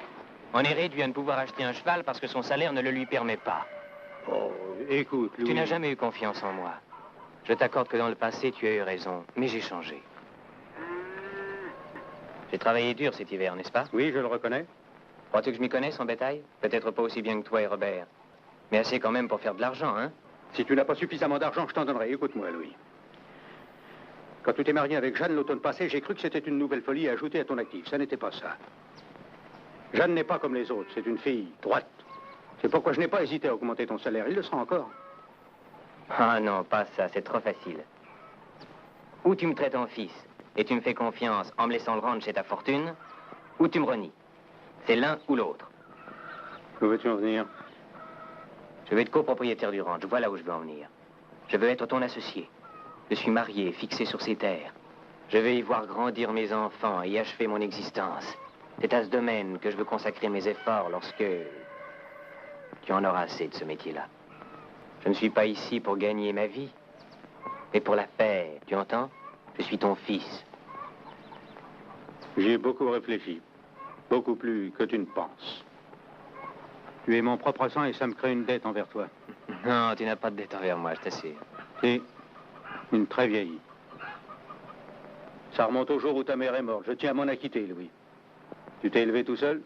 Speaker 10: en est réduit à ne pouvoir acheter un cheval parce que son salaire ne le lui permet pas.
Speaker 4: Oh, écoute, Louis.
Speaker 10: Tu n'as jamais eu confiance en moi. Je t'accorde que dans le passé, tu as eu raison, mais j'ai changé. J'ai travaillé dur cet hiver, n'est-ce pas?
Speaker 4: Oui, je le reconnais.
Speaker 10: Crois-tu que je m'y connaisse en bétail? Peut-être pas aussi bien que toi et Robert. Mais assez quand même pour faire de l'argent, hein?
Speaker 4: Si tu n'as pas suffisamment d'argent, je t'en donnerai. Écoute-moi, Louis. Quand tu t'es marié avec Jeanne l'automne passé, j'ai cru que c'était une nouvelle folie à ajouter à ton actif. Ça n'était pas ça. Jeanne n'est pas comme les autres. C'est une fille droite. C'est pourquoi je n'ai pas hésité à augmenter ton salaire. Il le sera encore.
Speaker 10: Ah non, pas ça. C'est trop facile. Ou tu me traites en fils et tu me fais confiance en me laissant le rendre chez ta fortune, ou tu me renies. C'est l'un ou l'autre.
Speaker 4: Où veux-tu en venir?
Speaker 10: Je veux être copropriétaire du ranch. Voilà où je veux en venir. Je veux être ton associé. Je suis marié, fixé sur ces terres. Je veux y voir grandir mes enfants et y achever mon existence. C'est à ce domaine que je veux consacrer mes efforts lorsque tu en auras assez de ce métier-là. Je ne suis pas ici pour gagner ma vie, mais pour la faire. Tu entends? Je suis ton fils.
Speaker 4: J'y ai beaucoup réfléchi. Beaucoup plus que tu ne penses. Tu es mon propre sang et ça me crée une dette envers toi.
Speaker 10: Non, tu n'as pas de dette envers moi, je t'assure.
Speaker 4: Si, une très vieille. Ça remonte au jour où ta mère est morte. Je tiens à m'en acquitter, Louis. Tu t'es élevé tout seul?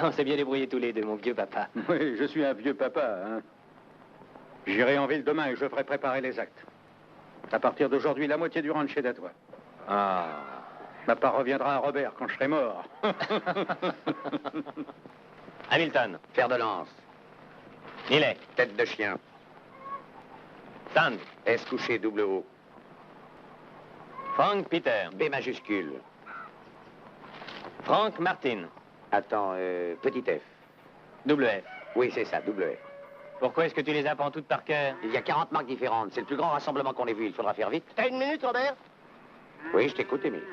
Speaker 10: On s'est bien débrouillés tous les deux, mon vieux papa.
Speaker 4: Oui, je suis un vieux papa, hein. J'irai en ville demain et je ferai préparer les actes. À partir d'aujourd'hui, la moitié du ranch est à toi.
Speaker 10: Ah.
Speaker 4: Ma part reviendra à Robert quand je serai mort.
Speaker 10: Hamilton.
Speaker 11: Fer de lance.
Speaker 10: Millet.
Speaker 11: Tête de chien.
Speaker 10: Sand.
Speaker 11: S couché double O.
Speaker 10: Frank Peter.
Speaker 11: B majuscule.
Speaker 10: Frank Martin.
Speaker 11: Attends, petit F.
Speaker 10: Double F.
Speaker 11: Oui, c'est ça, double F.
Speaker 10: Pourquoi est-ce que tu les apprends toutes par cœur?
Speaker 11: Il y a 40 marques différentes. C'est le plus grand rassemblement qu'on ait vu. Il faudra faire vite.
Speaker 1: T'as une minute, Robert?
Speaker 11: Oui, je t'écoute, Émile.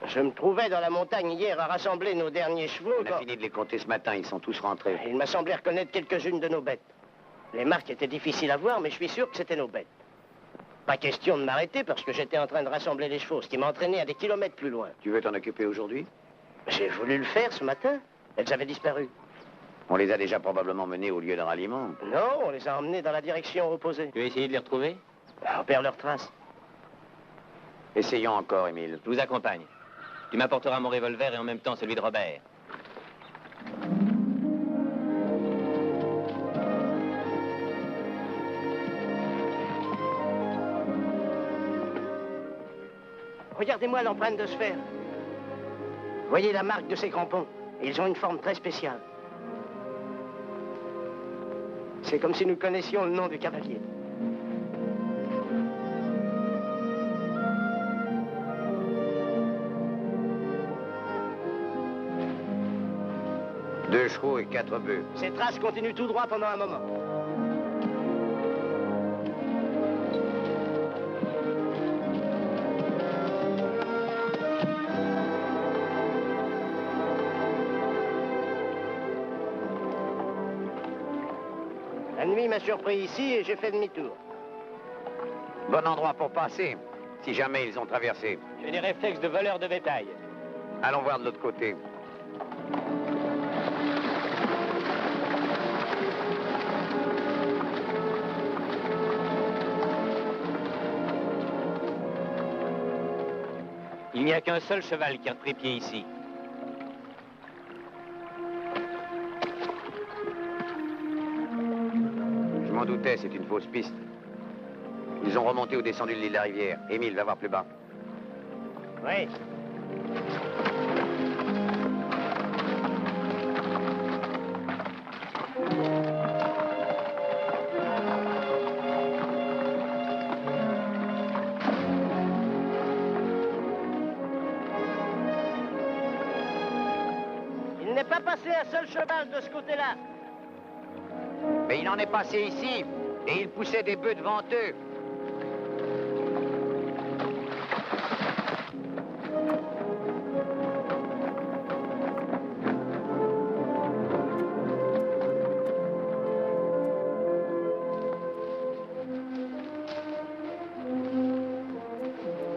Speaker 1: Je me trouvais dans la montagne hier à rassembler nos derniers chevaux.
Speaker 11: On a fini de les compter ce matin. Ils sont tous rentrés.
Speaker 1: Il m'a semblé reconnaître quelques-unes de nos bêtes. Les marques étaient difficiles à voir, mais je suis sûr que c'était nos bêtes. Pas question de m'arrêter parce que j'étais en train de rassembler les chevaux, ce qui m'a entraîné à des kilomètres plus loin.
Speaker 11: Tu veux t'en occuper aujourd'hui?
Speaker 1: J'ai voulu le faire ce matin. Elles avaient disparu.
Speaker 11: On les a déjà probablement menés au lieu de ralliement.
Speaker 1: Non, on les a emmenés dans la direction opposée.
Speaker 10: Tu veux essayer de les retrouver?
Speaker 1: On perd leurs traces.
Speaker 11: Essayons encore, Émile.
Speaker 10: Je vous accompagne. Tu m'apporteras mon revolver et en même temps celui de Robert.
Speaker 1: Regardez-moi l'empreinte de sphère. Voyez la marque de ces crampons. Ils ont une forme très spéciale. C'est comme si nous connaissions le nom du cavalier.
Speaker 11: Deux chevaux et 4 bœufs.
Speaker 1: Ces traces continuent tout droit pendant un moment. La nuit m'a surpris ici et j'ai fait demi-tour.
Speaker 11: Bon endroit pour passer, si jamais ils ont traversé.
Speaker 10: J'ai des réflexes de voleur de bétail.
Speaker 11: Allons voir de l'autre côté.
Speaker 10: Il n'y a qu'un seul cheval qui a repris pied ici.
Speaker 11: Je m'en doutais, c'est une fausse piste. Ils ont remonté ou descendu le lit de la rivière. Émile, va voir plus bas.
Speaker 1: Oui. Il n'est pas passé un seul cheval de ce côté-là.
Speaker 11: Mais il en est passé ici, et il poussait des bœufs devant eux.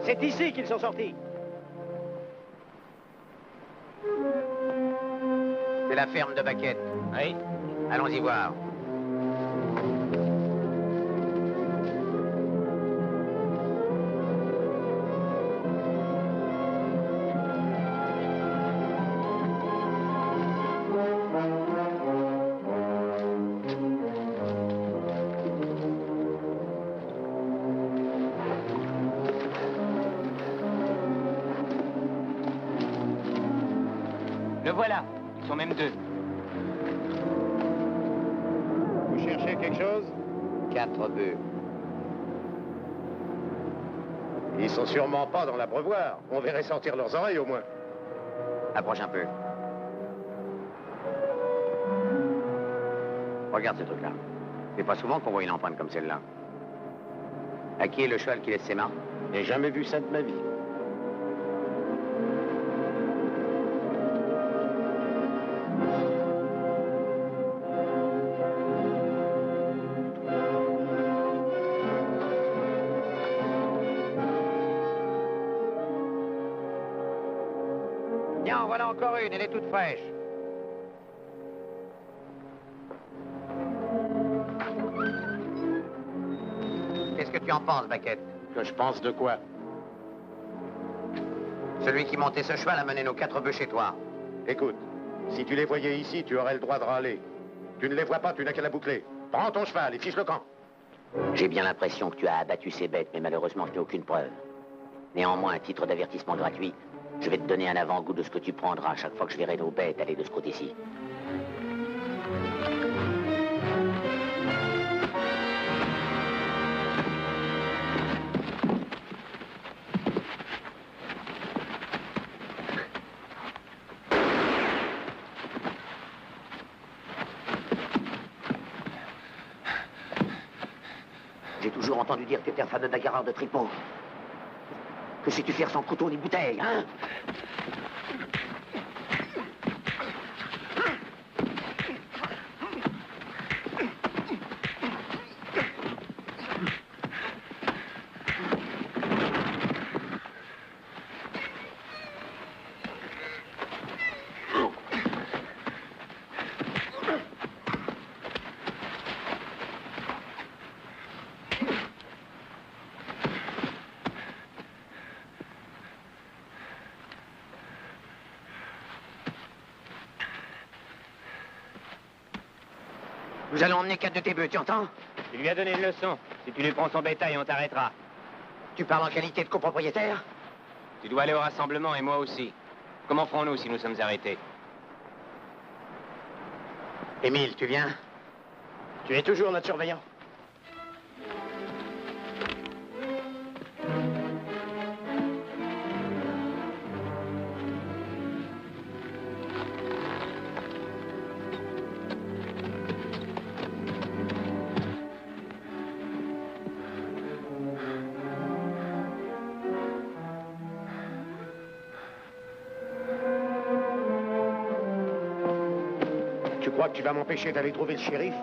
Speaker 1: C'est ici qu'ils sont sortis.
Speaker 11: C'est la ferme de Baquette.
Speaker 10: Oui.
Speaker 11: Allons-y voir.
Speaker 10: Le voilà. Ils sont même deux.
Speaker 13: Vous cherchez quelque chose?
Speaker 11: 4 bœufs.
Speaker 13: Ils sont sûrement pas dans l'abreuvoir. On verrait sortir leurs oreilles au moins.
Speaker 11: Approche un peu. Regarde ce truc-là. C'est pas souvent qu'on voit une empreinte comme celle-là. À qui est le cheval qui laisse ses marques?
Speaker 13: J'ai jamais vu ça de ma vie.
Speaker 11: Tiens, en voilà encore une, elle est toute fraîche. tu en penses, Baquette?
Speaker 4: Que je pense de quoi?
Speaker 11: Celui qui montait ce cheval a mené nos 4 bœufs chez toi.
Speaker 4: Écoute, si tu les voyais ici, tu aurais le droit de râler. Tu ne les vois pas, tu n'as qu'à la boucler. Prends ton cheval et fiche le camp.
Speaker 11: J'ai bien l'impression que tu as abattu ces bêtes, mais malheureusement, je n'ai aucune preuve. Néanmoins, à titre d'avertissement gratuit, je vais te donner un avant-goût de ce que tu prendras chaque fois que je verrai nos bêtes aller de ce côté-ci. J'ai toujours entendu dire que tu étais un fameux bagarreur de tripot. Que sais-tu faire sans couteau ni bouteille, hein? Nous allons emmener 4 de tes bœufs, tu entends?
Speaker 10: Tu lui as donné une leçon. Si tu lui prends son bétail, on t'arrêtera.
Speaker 11: Tu parles en qualité de copropriétaire?
Speaker 10: Tu dois aller au rassemblement et moi aussi. Comment ferons-nous si nous sommes arrêtés?
Speaker 11: Émile, tu viens?
Speaker 1: Tu es toujours notre surveillant.
Speaker 4: Tu crois que tu vas m'empêcher d'aller trouver le shérif?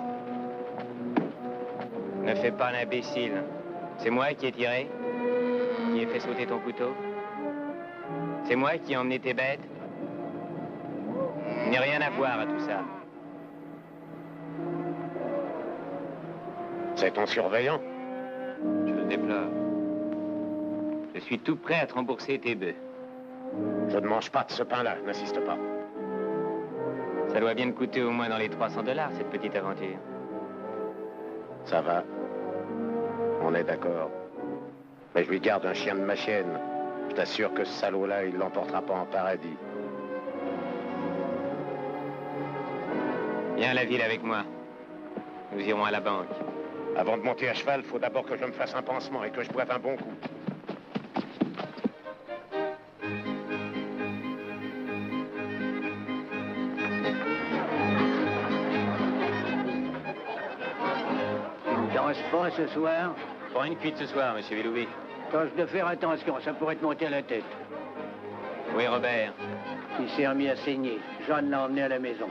Speaker 10: Ne fais pas l'imbécile. C'est moi qui ai tiré, qui ai fait sauter ton couteau. C'est moi qui ai emmené tes bêtes. Il n'y a rien à voir à tout ça.
Speaker 4: C'est ton surveillant?
Speaker 10: Je le déplore. Je suis tout prêt à te rembourser tes bœufs.
Speaker 4: Je ne mange pas de ce pain-là, n'insiste pas.
Speaker 10: Ça doit bien te coûter au moins dans les $300, cette petite aventure.
Speaker 4: Ça va. On est d'accord. Mais je lui garde un chien de ma chienne. Je t'assure que ce salaud-là, il l'emportera pas en paradis.
Speaker 10: Viens à la ville avec moi. Nous irons à la banque.
Speaker 4: Avant de monter à cheval, faut d'abord que je me fasse un pansement et que je boive un bon coup.
Speaker 8: Pas ce soir.
Speaker 10: Pas une cuite ce soir, monsieur Villoubi.
Speaker 8: Tâche de faire attention, ça pourrait te monter à la tête.
Speaker 10: Oui, Robert.
Speaker 8: Il s'est remis à saigner. Jeanne l'a emmené à la maison.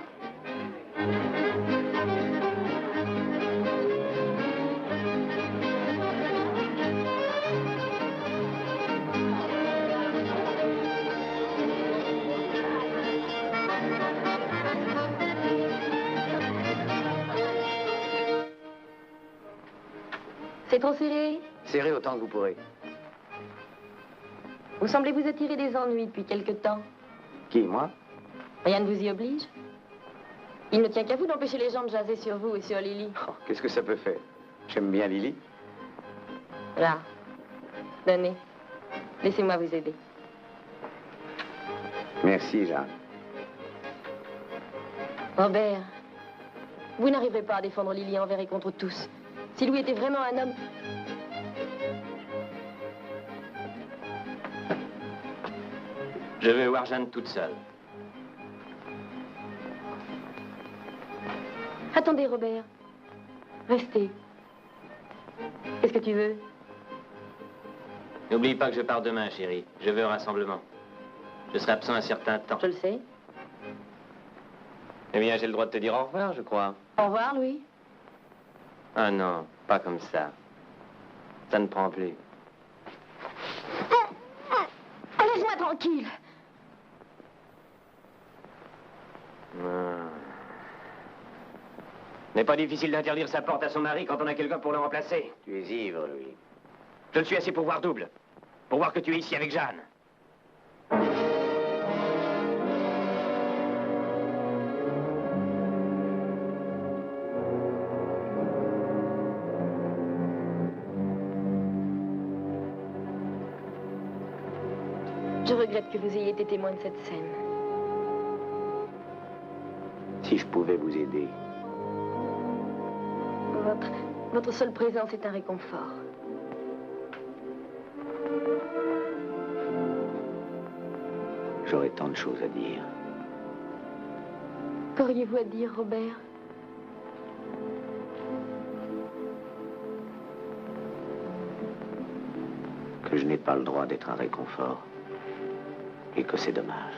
Speaker 12: C'est trop serré?
Speaker 11: Serrez autant que vous pourrez.
Speaker 12: Vous semblez vous attirer des ennuis depuis quelque temps.
Speaker 11: Qui, moi?
Speaker 12: Rien ne vous y oblige. Il ne tient qu'à vous d'empêcher les gens de jaser sur vous et sur Lily.
Speaker 11: Oh, qu'est-ce que ça peut faire? J'aime bien Lily.
Speaker 12: Là. Donnez. Laissez-moi vous aider.
Speaker 11: Merci, Jeanne.
Speaker 12: Robert, vous n'arriverez pas à défendre Lily envers et contre tous. Si Louis était vraiment un homme...
Speaker 10: Je veux voir Jeanne toute seule.
Speaker 12: Attendez, Robert. Restez. Qu'est-ce que tu veux?
Speaker 10: N'oublie pas que je pars demain, chérie. Je veux un rassemblement. Je serai absent un certain temps.
Speaker 12: Je le sais.
Speaker 10: Eh bien, j'ai le droit de te dire au revoir, je crois.
Speaker 12: Au revoir, Louis.
Speaker 10: Ah non, pas comme ça. Ça ne prend plus.
Speaker 12: Laisse-moi tranquille.
Speaker 10: N'est pas difficile d'interdire sa porte à son mari quand on a quelqu'un pour le remplacer.
Speaker 11: Tu es ivre, Louis.
Speaker 10: Je ne suis assez pour voir double. Pour voir que tu es ici avec Jeanne.
Speaker 12: Je regrette que vous ayez été témoin de cette scène.
Speaker 7: Si je pouvais vous aider.
Speaker 12: Votre seule présence est un réconfort.
Speaker 7: J'aurais tant de choses à dire.
Speaker 12: Qu'auriez-vous à dire, Robert?
Speaker 7: Que je n'ai pas le droit d'être un réconfort. Et que c'est dommage.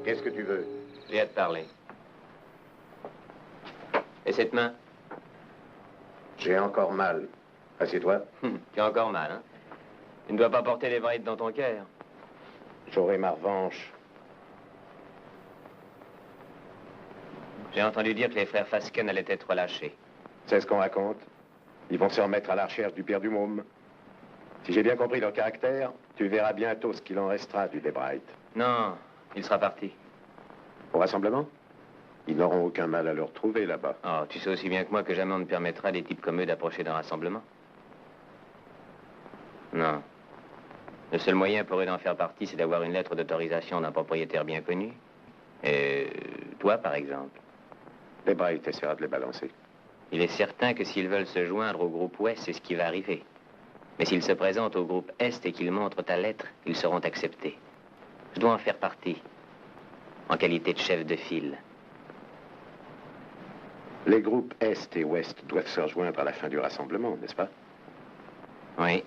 Speaker 13: Qu'est-ce que tu veux?
Speaker 10: J'ai à te parler. Et cette main?
Speaker 13: J'ai encore mal. Assieds-toi.
Speaker 10: Tu as encore mal, hein? Tu ne dois pas porter les brides dans ton cœur.
Speaker 13: J'aurai ma revanche.
Speaker 10: J'ai entendu dire que les frères Fasken allaient être relâchés.
Speaker 13: C'est ce qu'on raconte. Ils vont se remettre à la recherche du père du môme. Si j'ai bien compris leur caractère, tu verras bientôt ce qu'il en restera du Debright.
Speaker 10: Non, il sera parti.
Speaker 13: Au rassemblement? Ils n'auront aucun mal à le retrouver là-bas.
Speaker 10: Oh, tu sais aussi bien que moi que jamais on ne permettra à des types comme eux d'approcher d'un rassemblement. Non. Le seul moyen pour eux d'en faire partie, c'est d'avoir une lettre d'autorisation d'un propriétaire bien connu. Et toi, par exemple.
Speaker 13: Debright essaiera de les balancer.
Speaker 10: Il est certain que s'ils veulent se joindre au groupe Ouest, c'est ce qui va arriver. Mais s'ils se présentent au groupe Est et qu'ils montrent ta lettre, ils seront acceptés. Je dois en faire partie, en qualité de chef de file.
Speaker 13: Les groupes Est et Ouest doivent se rejoindre à la fin du rassemblement, n'est-ce pas?
Speaker 10: Oui.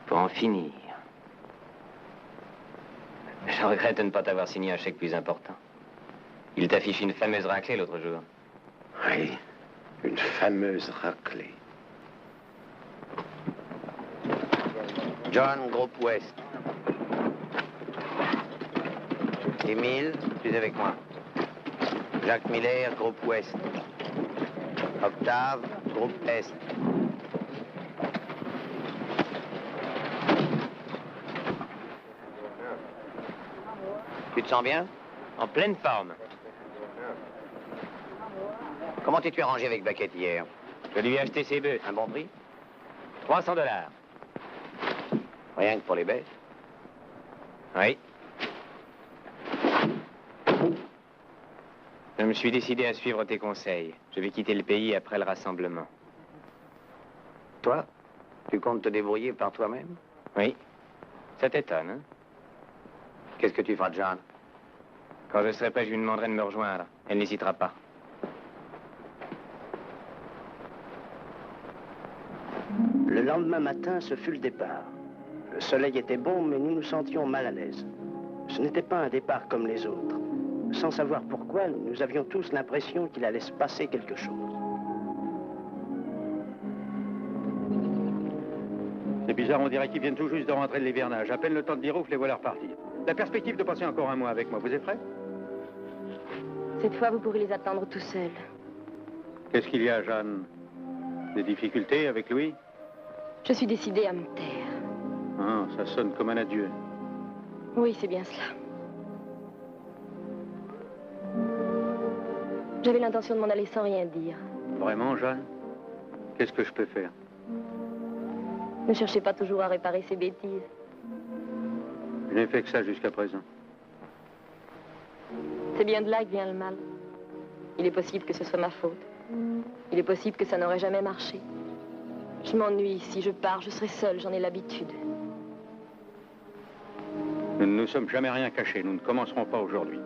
Speaker 10: Pour en finir. Je regrette de ne pas t'avoir signé un chèque plus important. Il t'affiche une fameuse raclée l'autre jour.
Speaker 13: Oui, une fameuse raclée.
Speaker 11: John, groupe Ouest. Émile, tu es avec moi. Jacques Miller, groupe Ouest. Octave, groupe Est. Tu te sens bien?
Speaker 10: En pleine forme.
Speaker 11: Comment t'es-tu arrangé avec Baquette hier?
Speaker 10: Je lui ai acheté ses bœufs.
Speaker 11: Un bon prix?
Speaker 10: $300.
Speaker 11: Rien que pour les bêtes?
Speaker 10: Oui. Je me suis décidé à suivre tes conseils. Je vais quitter le pays après le rassemblement.
Speaker 11: Toi? Tu comptes te débrouiller par toi-même?
Speaker 10: Oui. Ça t'étonne, hein?
Speaker 11: Qu'est-ce que tu feras de Jeanne?
Speaker 10: Quand je serai prêt, je lui demanderai de me rejoindre. Elle n'hésitera pas.
Speaker 1: Le lendemain matin, ce fut le départ. Le soleil était bon, mais nous nous sentions mal à l'aise. Ce n'était pas un départ comme les autres. Sans savoir pourquoi, nous avions tous l'impression qu'il allait se passer quelque chose.
Speaker 4: C'est bizarre, on dirait qu'ils viennent tout juste de rentrer de l'hivernage. À peine le temps de dire ouf, les voilà repartis. La perspective de passer encore un mois avec moi, vous êtes prêts?
Speaker 12: Cette fois, vous pourrez les attendre tout seuls.
Speaker 4: Qu'est-ce qu'il y a, Jeanne? Des difficultés avec Louis?
Speaker 12: Je suis décidée à me taire.
Speaker 4: Ah, ça sonne comme un adieu.
Speaker 12: Oui, c'est bien cela. J'avais l'intention de m'en aller sans rien dire.
Speaker 4: Vraiment, Jeanne? Qu'est-ce que je peux faire?
Speaker 12: Ne cherchez pas toujours à réparer ces bêtises.
Speaker 4: Je n'ai fait que ça jusqu'à présent.
Speaker 12: C'est bien de là que vient le mal. Il est possible que ce soit ma faute. Il est possible que ça n'aurait jamais marché. Je m'ennuie. Si je pars, je serai seule. J'en ai l'habitude.
Speaker 4: Nous ne nous sommes jamais rien cachés. Nous ne commencerons pas aujourd'hui.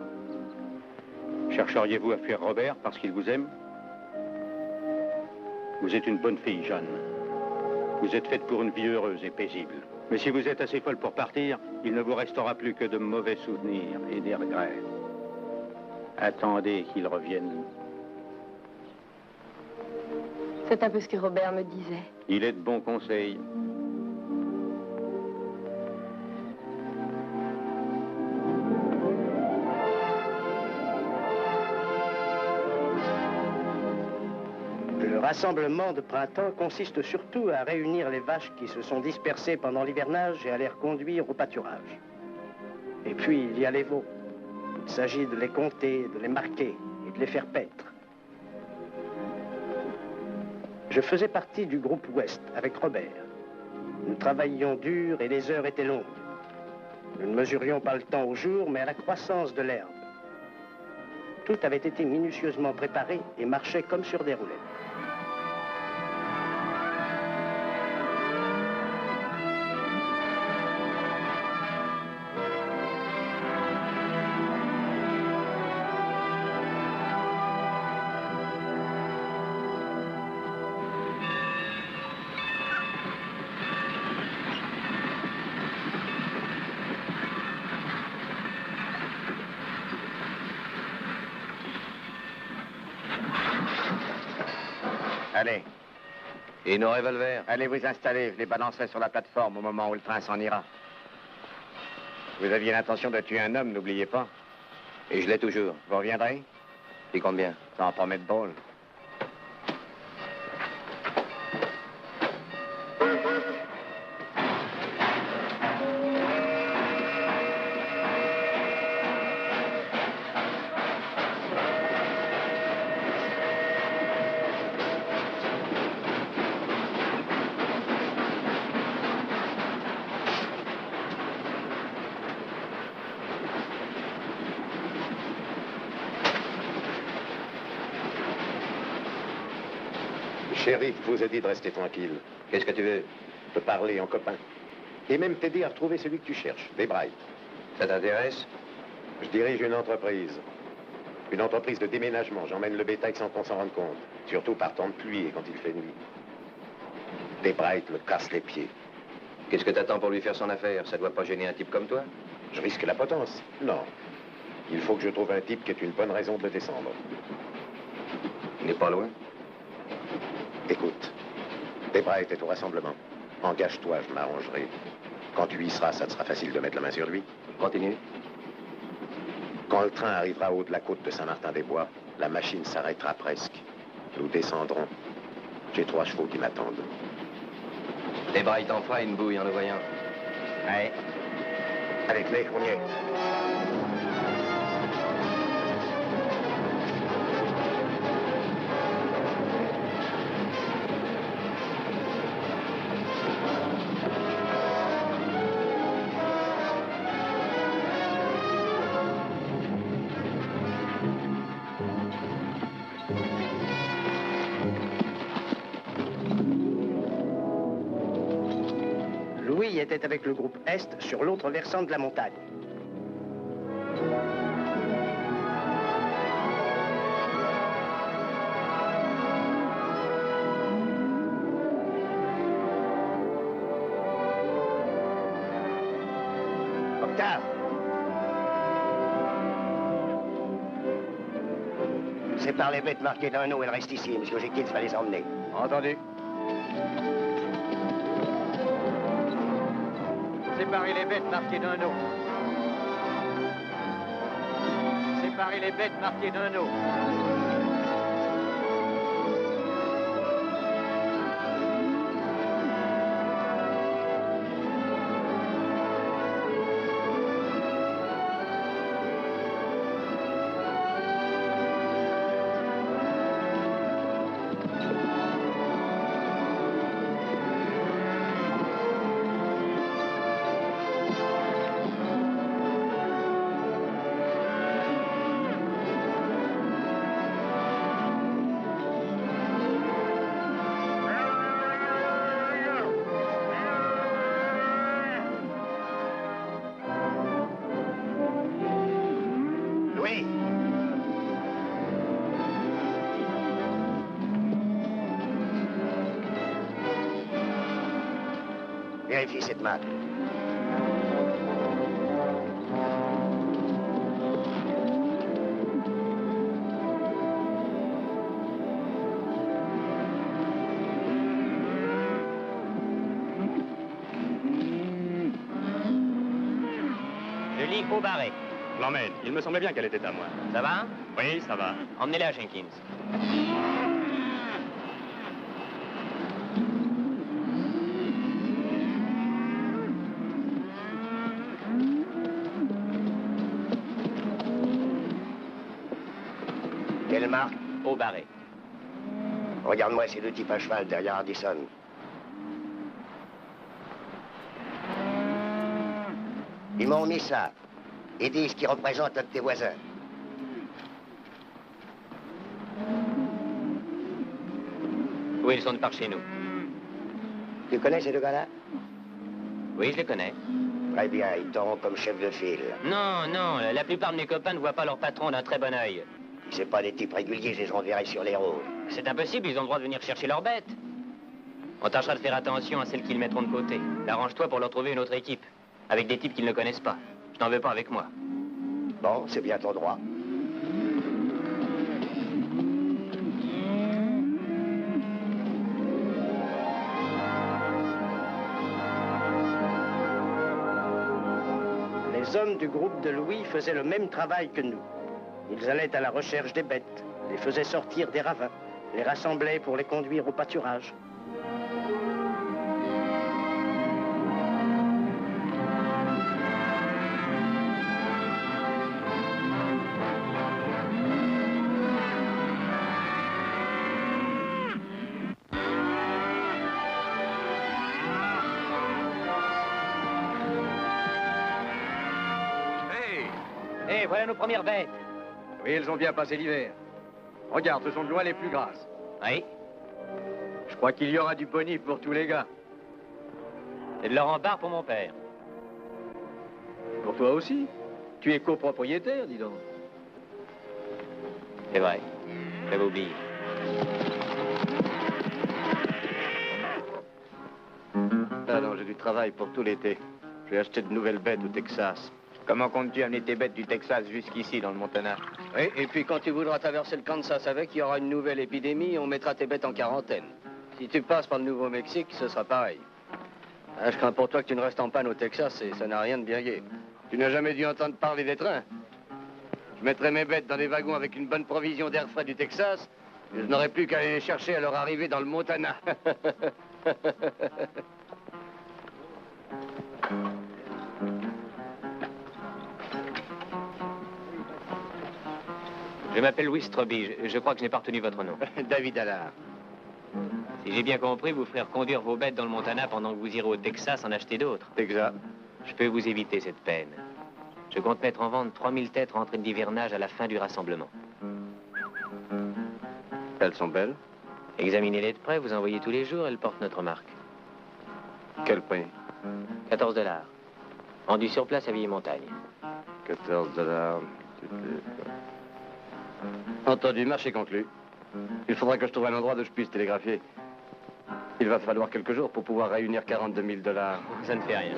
Speaker 4: Chercheriez-vous à fuir Robert parce qu'il vous aime? Vous êtes une bonne fille, Jeanne. Vous êtes faite pour une vie heureuse et paisible. Mais si vous êtes assez folle pour partir, il ne vous restera plus que de mauvais souvenirs et des regrets. Attendez qu'il revienne.
Speaker 12: C'est un peu ce que Robert me disait.
Speaker 4: Il est de bons conseils.
Speaker 1: Le rassemblement de printemps consiste surtout à réunir les vaches qui se sont dispersées pendant l'hivernage et à les reconduire au pâturage. Et puis, il y a les veaux. Il s'agit de les compter, de les marquer et de les faire paître. Je faisais partie du groupe Ouest avec Robert. Nous travaillions dur et les heures étaient longues. Nous ne mesurions pas le temps au jour, mais à la croissance de l'herbe. Tout avait été minutieusement préparé et marchait comme sur des roulettes.
Speaker 11: Allez.
Speaker 3: Et nos revolvers?
Speaker 11: Allez vous installer, je les balancerai sur la plateforme au moment où le train s'en ira. Vous aviez l'intention de tuer un homme, n'oubliez pas.
Speaker 3: Et je l'ai toujours.
Speaker 11: Vous reviendrez?
Speaker 3: Et combien?
Speaker 11: Ça en promet de drôle.
Speaker 13: Shérif vous a dit de rester tranquille.
Speaker 3: Qu'est-ce que tu veux?
Speaker 13: De parler en copain. Et même t'aider à retrouver celui que tu cherches, des Bright.
Speaker 3: Ça t'intéresse?
Speaker 13: Je dirige une entreprise. Une entreprise de déménagement. J'emmène le bétail sans qu'on s'en rende compte. Surtout par temps de pluie et quand il fait nuit. Des Bright le casse les pieds.
Speaker 3: Qu'est-ce que t'attends pour lui faire son affaire? Ça doit pas gêner un type comme toi?
Speaker 13: Je risque la potence. Non. Il faut que je trouve un type qui ait une bonne raison de le descendre.
Speaker 3: Il n'est pas loin.
Speaker 13: Écoute, Debra était au rassemblement. Engage-toi, je m'arrangerai. Quand tu y seras, ça te sera facile de mettre la main sur lui.
Speaker 3: Continue.
Speaker 13: Quand le train arrivera au haut de la côte de Saint-Martin-des-Bois, la machine s'arrêtera presque. Nous descendrons. J'ai 3 chevaux qui m'attendent.
Speaker 3: Debra, il t'en fera une bouille en le voyant.
Speaker 11: Ouais. Allez, clé, on y est.
Speaker 1: Louis était avec le groupe Est sur l'autre versant de la montagne. Octave. Sépare les bêtes marquées d'un eau, elles restent ici. Monsieur Jekyll va les emmener.
Speaker 11: Entendu.
Speaker 8: Séparez les bêtes marquées d'un eau. Séparez les bêtes marquées d'un eau.
Speaker 1: Vérifie cette main.
Speaker 10: Je lis au barré.
Speaker 14: L'emmène. Il me semblait bien qu'elle était à moi.
Speaker 10: Ça va?
Speaker 14: Oui, ça va.
Speaker 10: Emmenez-la, Jenkins.
Speaker 1: Quelle marque?
Speaker 10: Au barré.
Speaker 1: Regarde-moi ces deux types à cheval derrière Hardison. Ils m'ont mis ça. Ils disent qu'ils représentent un de tes voisins.
Speaker 10: Oui, ils sont de par chez nous.
Speaker 1: Tu connais ces deux gars-là?
Speaker 10: Oui, je les connais.
Speaker 1: Très bien, ils t'auront comme chef de file.
Speaker 10: Non, non, la plupart de mes copains ne voient pas leur patron d'un très bon œil.
Speaker 1: Si c'est pas des types réguliers, je les enverrai sur les routes.
Speaker 10: C'est impossible, ils ont le droit de venir chercher leurs bêtes. On tâchera de faire attention à celles qu'ils mettront de côté. Arrange-toi pour leur trouver une autre équipe, avec des types qu'ils ne connaissent pas. Je n'en veux pas avec moi.
Speaker 1: Bon, c'est bien ton droit. Les hommes du groupe de Louis faisaient le même travail que nous. Ils allaient à la recherche des bêtes, les faisaient sortir des ravins, les rassemblaient pour les conduire au pâturage.
Speaker 10: Hé, voilà nos premières bêtes.
Speaker 3: Oui, elles ont bien passé l'hiver. Regarde, ce sont de loin les plus grasses.
Speaker 10: Oui.
Speaker 3: Je crois qu'il y aura du bonif pour tous les gars.
Speaker 10: Et de leur embarque pour mon père.
Speaker 3: Pour toi aussi. Tu es copropriétaire, dis donc.
Speaker 10: C'est vrai. J'avais oublié.
Speaker 3: Ah non, j'ai du travail pour tout l'été. Je vais acheter de nouvelles bêtes au Texas.
Speaker 5: Comment comptes-tu amener tes bêtes du Texas jusqu'ici, dans le Montana?
Speaker 8: Oui, et puis quand tu voudras traverser le Kansas avec, il y aura une nouvelle épidémie et on mettra tes bêtes en quarantaine. Si tu passes par le Nouveau-Mexique, ce sera pareil. Ah, je crains pour toi que tu ne restes en panne au Texas et ça n'a rien de bien gai.
Speaker 2: Tu n'as jamais dû entendre parler des trains? Je mettrai mes bêtes dans des wagons avec une bonne provision d'air frais du Texas et je n'aurai plus qu'à aller les chercher à leur arrivée dans le Montana.
Speaker 10: Je m'appelle Louis Stroby. Je crois que je n'ai pas retenu votre nom.
Speaker 2: David Allard.
Speaker 10: Si j'ai bien compris, vous ferez reconduire vos bêtes dans le Montana pendant que vous irez au Texas en acheter d'autres.
Speaker 2: Exact.
Speaker 10: Je peux vous éviter cette peine. Je compte mettre en vente 3000 têtes rentrées d'hivernage à la fin du rassemblement.
Speaker 2: Elles sont belles.
Speaker 10: Examinez-les de près, vous en voyez tous les jours, elles portent notre marque.
Speaker 2: Quel prix?
Speaker 10: 14 $. Vendu sur place à Vieille-Montagne.
Speaker 2: 14 $. Entendu, marché conclu. Il faudra que je trouve un endroit où je puisse télégraphier. Il va falloir quelques jours pour pouvoir réunir 42 000 $.
Speaker 10: Ça ne fait rien.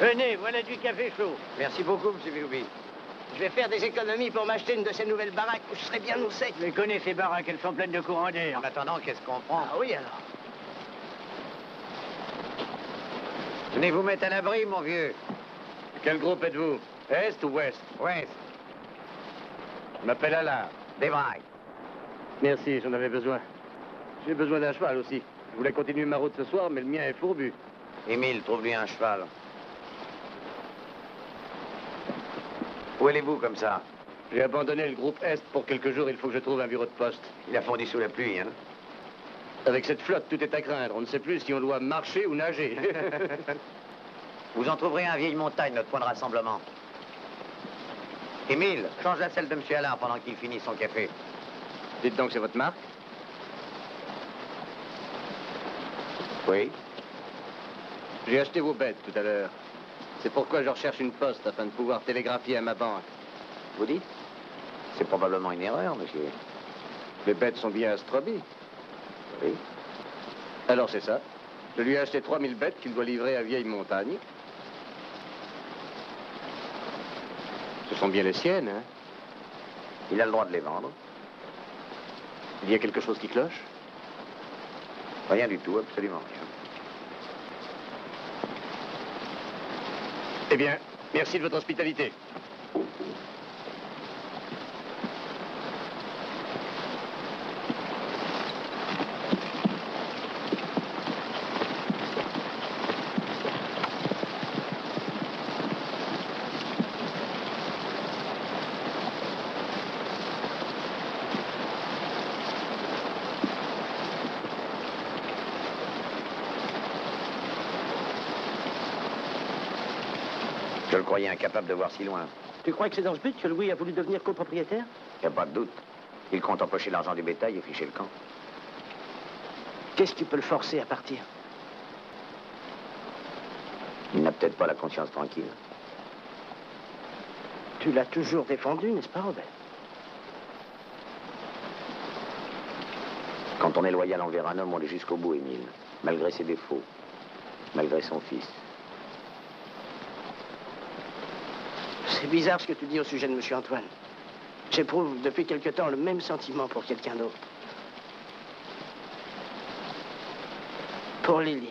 Speaker 8: Venez, voilà du café chaud.
Speaker 2: Merci beaucoup, M. Willoughby.
Speaker 1: Je vais faire des économies pour m'acheter une de ces nouvelles baraques où je serai bien au sec.
Speaker 8: Je les connais, ces baraques, elles sont pleines de courant d'air.
Speaker 2: En attendant, qu'est-ce qu'on prend?
Speaker 1: Ah oui, alors.
Speaker 2: Venez vous mettre à l'abri, mon vieux. Quel groupe êtes-vous? Est ou ouest? Ouest. Je m'appelle Allard. Des brailles. Merci, j'en avais besoin. J'ai besoin d'un cheval aussi. Je voulais continuer ma route ce soir, mais le mien est fourbu.
Speaker 7: Émile, trouve-lui un cheval. Où allez-vous comme ça?
Speaker 8: J'ai abandonné le groupe Est pour quelques jours, il faut que je trouve un bureau de poste.
Speaker 11: Il a fondu sous la pluie, hein?
Speaker 8: Avec cette flotte, tout est à craindre. On ne sait plus si on doit marcher ou nager.
Speaker 11: Vous en trouverez un vieille montagne, notre point de rassemblement. Émile, change la selle de M. Allard pendant qu'il finit son café.
Speaker 8: Dites donc, c'est votre marque?
Speaker 11: Oui.
Speaker 8: J'ai acheté vos bêtes tout à l'heure. C'est pourquoi je recherche une poste afin de pouvoir télégraphier à ma banque.
Speaker 11: Vous dites? C'est probablement une erreur, monsieur.
Speaker 8: Les bêtes sont bien à Stroby.
Speaker 11: Oui.
Speaker 8: Alors c'est ça. Je lui ai acheté 3000 bêtes qu'il doit livrer à Vieille Montagne. Ce sont bien les siennes, hein?
Speaker 11: Il a le droit de les vendre.
Speaker 8: Il y a quelque chose qui cloche?
Speaker 11: Rien du tout, absolument rien.
Speaker 8: Eh bien, merci de votre hospitalité.
Speaker 11: Je le croyais incapable de voir si loin.
Speaker 1: Tu crois que c'est dans ce but que Louis a voulu devenir copropriétaire?
Speaker 11: Y a pas de doute. Il compte empocher l'argent du bétail et ficher le camp.
Speaker 1: Qu'est-ce qui peut le forcer à partir?
Speaker 11: Il n'a peut-être pas la conscience tranquille.
Speaker 1: Tu l'as toujours défendu, n'est-ce pas, Robert?
Speaker 11: Quand on est loyal envers un homme, on l'est jusqu'au bout, Émile. Malgré ses défauts. Malgré son fils.
Speaker 1: C'est bizarre ce que tu dis au sujet de M. Antoine. J'éprouve depuis quelque temps le même sentiment pour quelqu'un d'autre. Pour Lily.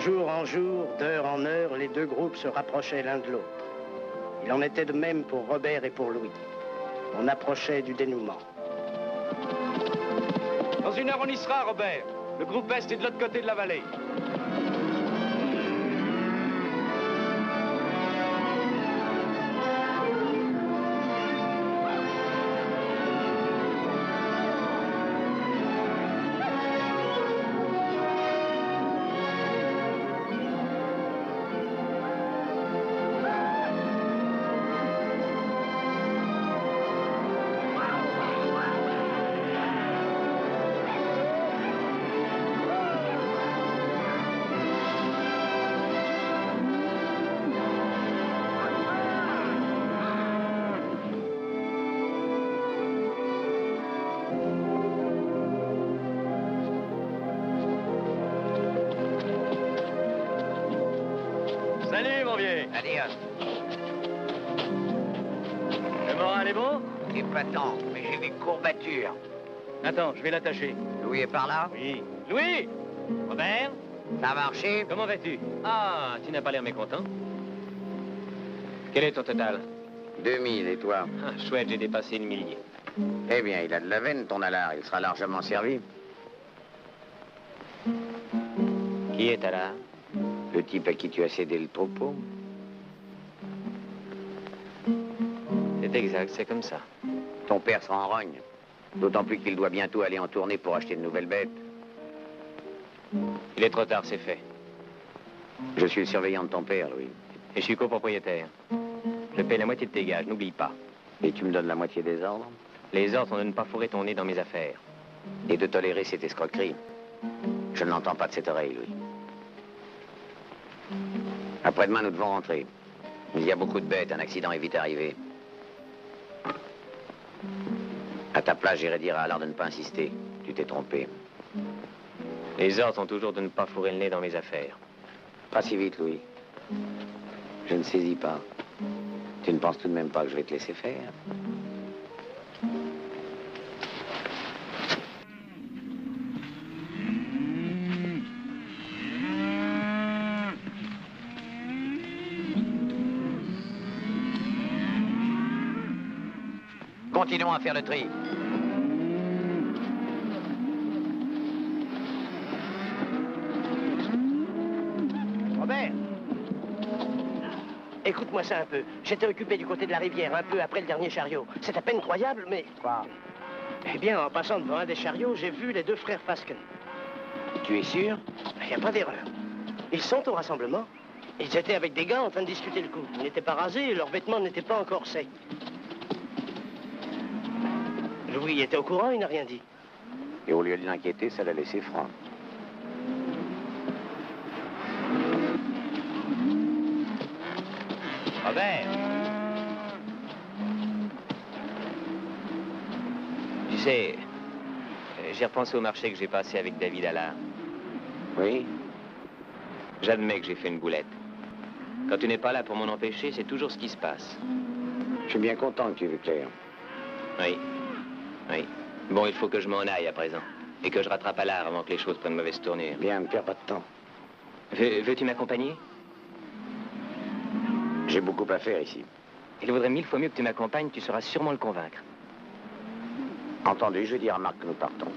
Speaker 1: Jour en jour, d'heure en heure, les deux groupes se rapprochaient l'un de l'autre. Il en était de même pour Robert et pour Louis. On approchait du dénouement.
Speaker 14: Dans une heure, on y sera, Robert. Le groupe Est est de l'autre côté de la vallée. Salut, mon vieux.
Speaker 11: Adios.
Speaker 14: Le moral est bon?
Speaker 11: Épatant, mais j'ai des courbatures.
Speaker 14: Attends, je vais l'attacher.
Speaker 11: Louis est par là?
Speaker 14: Oui. Louis! Robert?
Speaker 11: Ça a marché?
Speaker 10: Comment vas-tu? Ah, tu n'as pas l'air mécontent. Quel est ton total?
Speaker 11: 2000, et toi?
Speaker 10: Ah, chouette, j'ai dépassé le millier.
Speaker 11: Eh bien, il a de la veine, ton Allard. Il sera largement servi.
Speaker 10: Qui est Allard?
Speaker 11: Le type à qui tu as cédé le troupeau?
Speaker 10: C'est exact, c'est comme ça.
Speaker 11: Ton père sera en rogne. D'autant plus qu'il doit bientôt aller en tournée pour acheter de nouvelles bêtes.
Speaker 10: Il est trop tard, c'est fait.
Speaker 11: Je suis le surveillant de ton père, Louis.
Speaker 10: Et je suis copropriétaire. te paie la moitié de tes gages, n'oublie pas.
Speaker 7: Et tu me donnes la moitié des ordres?
Speaker 10: Les ordres sont de ne pas fourrer ton nez dans mes affaires.
Speaker 7: Et de tolérer cette escroquerie. Je ne l'entends pas de cette oreille, Louis. Après-demain, nous devons rentrer. Il y a beaucoup de bêtes, un accident est vite arrivé. À ta place, j'irai dire à Allard de ne pas insister. Tu t'es trompé.
Speaker 10: Les ordres sont toujours de ne pas fourrer le nez dans mes affaires.
Speaker 7: Pas si vite, Louis. Je ne saisis pas. Tu ne penses tout de même pas que je vais te laisser faire? Continuons à faire le tri.
Speaker 1: Robert, écoute-moi ça un peu. J'étais occupé du côté de la rivière, un peu après le dernier chariot. C'est à peine croyable, mais...
Speaker 7: Quoi?
Speaker 1: Eh bien, en passant devant un des chariots, j'ai vu les deux frères Fasken.
Speaker 7: Tu es sûr?
Speaker 1: Il n'y a pas d'erreur. Ils sont au rassemblement. Ils étaient avec des gars en train de discuter le coup. Ils n'étaient pas rasés et leurs vêtements n'étaient pas encore secs. Louis était au courant, il n'a rien dit.
Speaker 7: Et au lieu de l'inquiéter, ça l'a laissé franc.
Speaker 10: Robert! Tu sais, j'ai repensé au marché que j'ai passé avec David Allard.
Speaker 7: Oui?
Speaker 10: J'admets que j'ai fait une boulette. Quand tu n'es pas là pour m'en empêcher, c'est toujours ce qui se passe.
Speaker 7: Je suis bien content que tu aies vu clair.
Speaker 10: Oui. Oui. Bon, il faut que je m'en aille à présent. Et que je rattrape Allard avant que les choses prennent mauvaise tournure.
Speaker 7: Bien, ne perds pas de temps.
Speaker 10: Veux-tu m'accompagner?
Speaker 7: J'ai beaucoup à faire ici.
Speaker 10: Il vaudrait 1000 fois mieux que tu m'accompagnes, tu sauras sûrement le convaincre.
Speaker 7: Entendu, je vais dire à Marc que nous partons.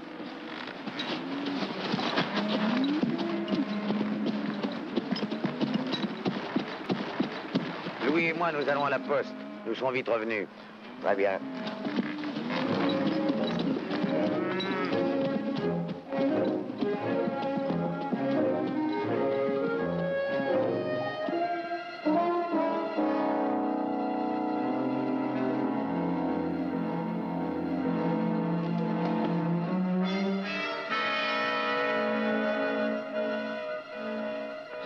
Speaker 7: Louis et moi, nous allons à la poste. Nous serons vite revenus. Très bien.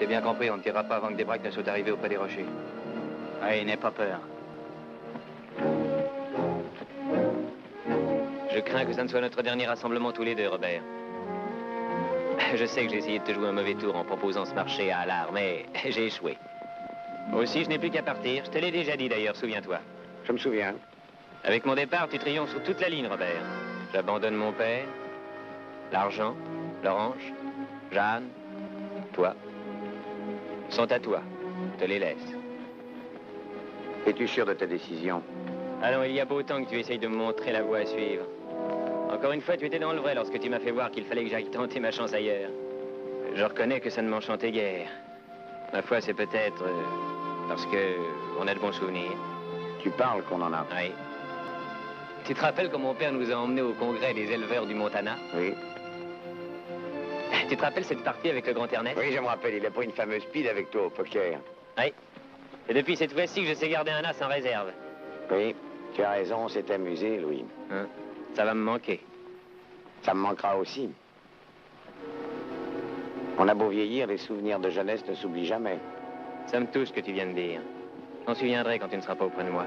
Speaker 3: J'ai bien compris, on ne tirera pas avant que des braques ne soient arrivés auprès des rochers.
Speaker 5: Oui, n'aie pas peur.
Speaker 10: Je crains que ça ne soit notre dernier rassemblement tous les deux, Robert. Je sais que j'ai essayé de te jouer un mauvais tour en proposant ce marché à Allard, mais j'ai échoué. Aussi, je n'ai plus qu'à partir. Je te l'ai déjà dit d'ailleurs, souviens-toi.
Speaker 7: Je me souviens.
Speaker 10: Avec mon départ, tu triomphes sur toute la ligne, Robert. J'abandonne mon père, l'argent, l'orange, Jeanne, toi. Ils sont à toi. Je te les laisse.
Speaker 7: Es-tu sûr de ta décision?
Speaker 10: Allons, il y a beau temps que tu essayes de me montrer la voie à suivre. Encore une fois, tu étais dans le vrai lorsque tu m'as fait voir qu'il fallait que j'aille tenter ma chance ailleurs. Je reconnais que ça ne m'enchantait guère. Ma foi, c'est peut-être parce que on a de bons souvenirs.
Speaker 7: Tu parles qu'on en a.
Speaker 10: Oui. Tu te rappelles quand mon père nous a emmenés au congrès des éleveurs du Montana?
Speaker 7: Oui.
Speaker 10: Tu te rappelles cette partie avec le grand Ernest?
Speaker 7: Oui, je me rappelle. Il a pris une fameuse pile avec toi au poker.
Speaker 10: Oui. Et depuis cette fois-ci que je sais garder un as en réserve.
Speaker 7: Oui, tu as raison, on s'est amusé, Louis.
Speaker 10: Hein? Ça va me manquer.
Speaker 7: Ça me manquera aussi. On a beau vieillir, les souvenirs de jeunesse ne s'oublient jamais.
Speaker 10: Ça me touche ce que tu viens de dire. J'en souviendrai quand tu ne seras pas auprès de moi.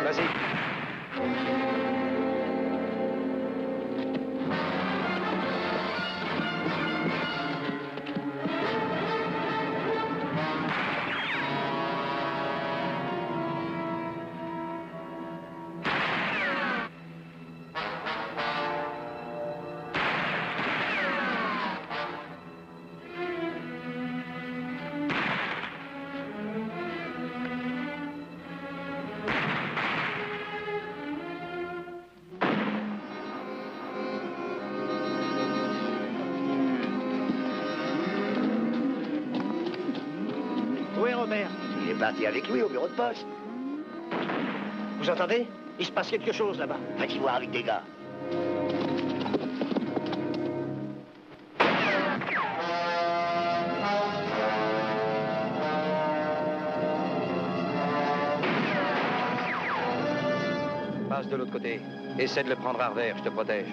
Speaker 3: Vas-y.
Speaker 1: Où est Robert?
Speaker 11: Il est parti avec lui au bureau de poste.
Speaker 1: Vous entendez? Il se passe quelque chose là-bas.
Speaker 11: Va-t-y voir avec des gars.
Speaker 3: passe de l'autre côté. Essaie de le prendre à revers, je te protège.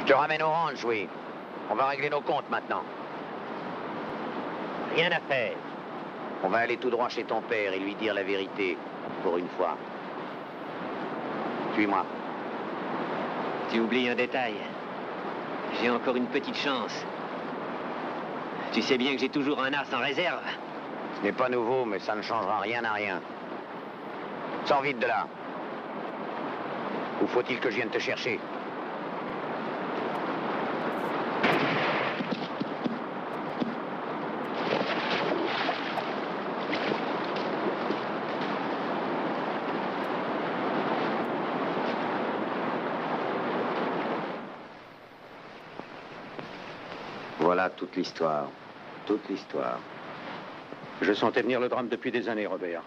Speaker 11: Je te ramène au ranch, oui. On va régler nos comptes maintenant.
Speaker 1: Rien à faire.
Speaker 11: On va aller tout droit chez ton père et lui dire la vérité, pour une fois. Suis-moi.
Speaker 10: Tu oublies un détail. J'ai encore une petite chance. Tu sais bien que j'ai toujours un as en réserve.
Speaker 11: Ce n'est pas nouveau, mais ça ne changera rien à rien. Sors vite de là. Où faut-il que je vienne te chercher? Voilà toute l'histoire. Toute l'histoire.
Speaker 4: Je sentais venir le drame depuis des années, Robert.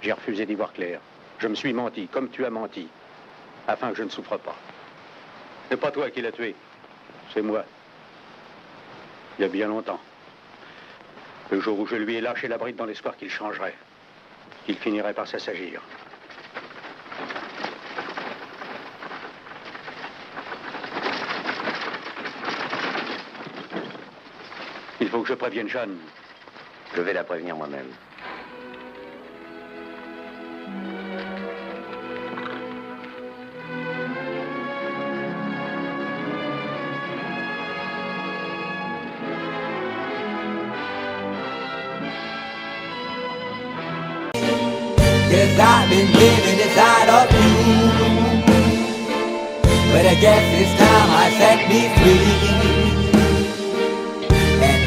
Speaker 4: J'ai refusé d'y voir clair. Je me suis menti, comme tu as menti, afin que je ne souffre pas. C'est pas toi qui l'as tué, c'est moi. Il y a bien longtemps. Le jour où je lui ai lâché la bride dans l'espoir qu'il changerait, qu'il finirait par s'assagir. Il faut que je prévienne Jeanne.
Speaker 11: Je vais la prévenir moi-même.
Speaker 15: Yes, I've been living inside of you, but I guess it's time I set me free.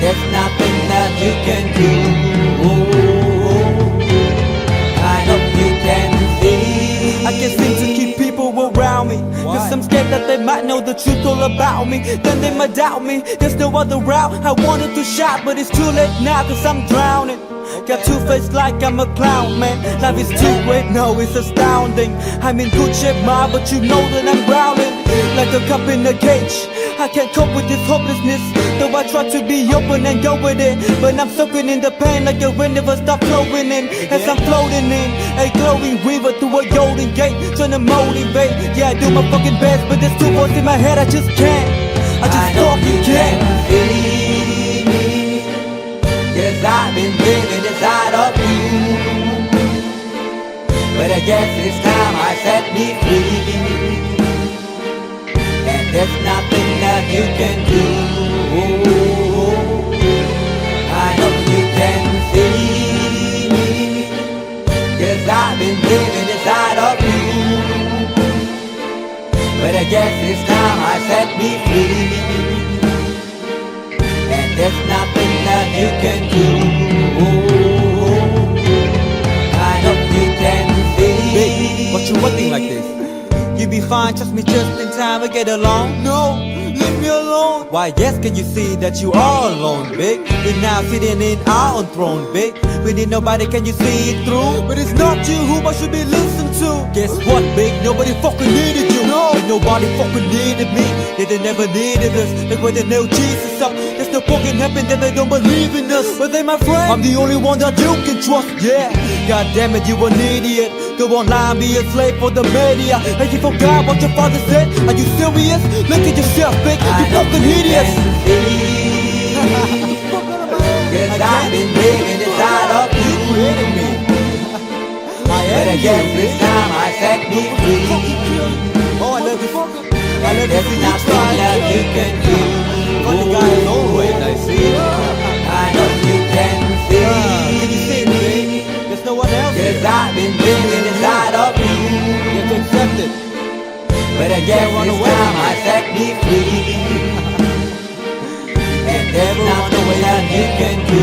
Speaker 15: There's nothing that you can do. I hope you can see.
Speaker 16: I can't seem to keep people around me, cause I'm scared
Speaker 15: that they might know the truth all about me. Then they might doubt me. There's no other route. I wanted to shout, but it's too late now, cause I'm drowning. Got two-faced like I'm a clown, man. Life is too great, no, it's astounding. I'm in good shape, ma, but you know that I'm drowning like a cup in a cage. I can't cope with this hopelessness, though I try to be open and go with it. But I'm soaking in the pain like the wind never stop flowing in. As I'm floating in a glowing river through a golden gate, trying to motivate. Yeah, I do my fucking best, but there's two voices in my head, I just can't. I just fucking can't. Yes, I've been living inside of you, but I guess it's time I set me free. And there's nothing that you can do. I know you can see me, 'cause I've been living inside of you, but I guess it's time I set me free. And there's nothing that you can do. I know you can see.
Speaker 16: Baby, what you wanting like this? You be fine, trust me, just in time we get along. No, leave me alone. Why, yes, can you see that you are alone, big? We're now sitting in our own throne, big. We need nobody, can you see it through? But it's not you who I should be listening to. Guess what, big? Nobody fucking needed you. No, nobody fucking needed me. They never needed us. Like when they nailed Jesus up, there's no fucking heaven that they don't believe in us. But they my friend, I'm the only one that you can trust. Yeah, god damn it, you an idiot. Go online, be a slave for the media. And you forgot what your father said. Are you serious? Look at yourself, big. You fucking idiot.
Speaker 15: Cause I've been living inside of you. But I guess this time I set me free.
Speaker 16: Oh, I love you.
Speaker 15: There's nothing that you can do.
Speaker 16: But the guy is always I see.
Speaker 15: I know you can see.
Speaker 16: Can you see me, baby? There's no one else.
Speaker 15: Cause I've been living inside of you.
Speaker 16: You have to accept it.
Speaker 15: But I guess this time I set me free. And there's nothing that you can do.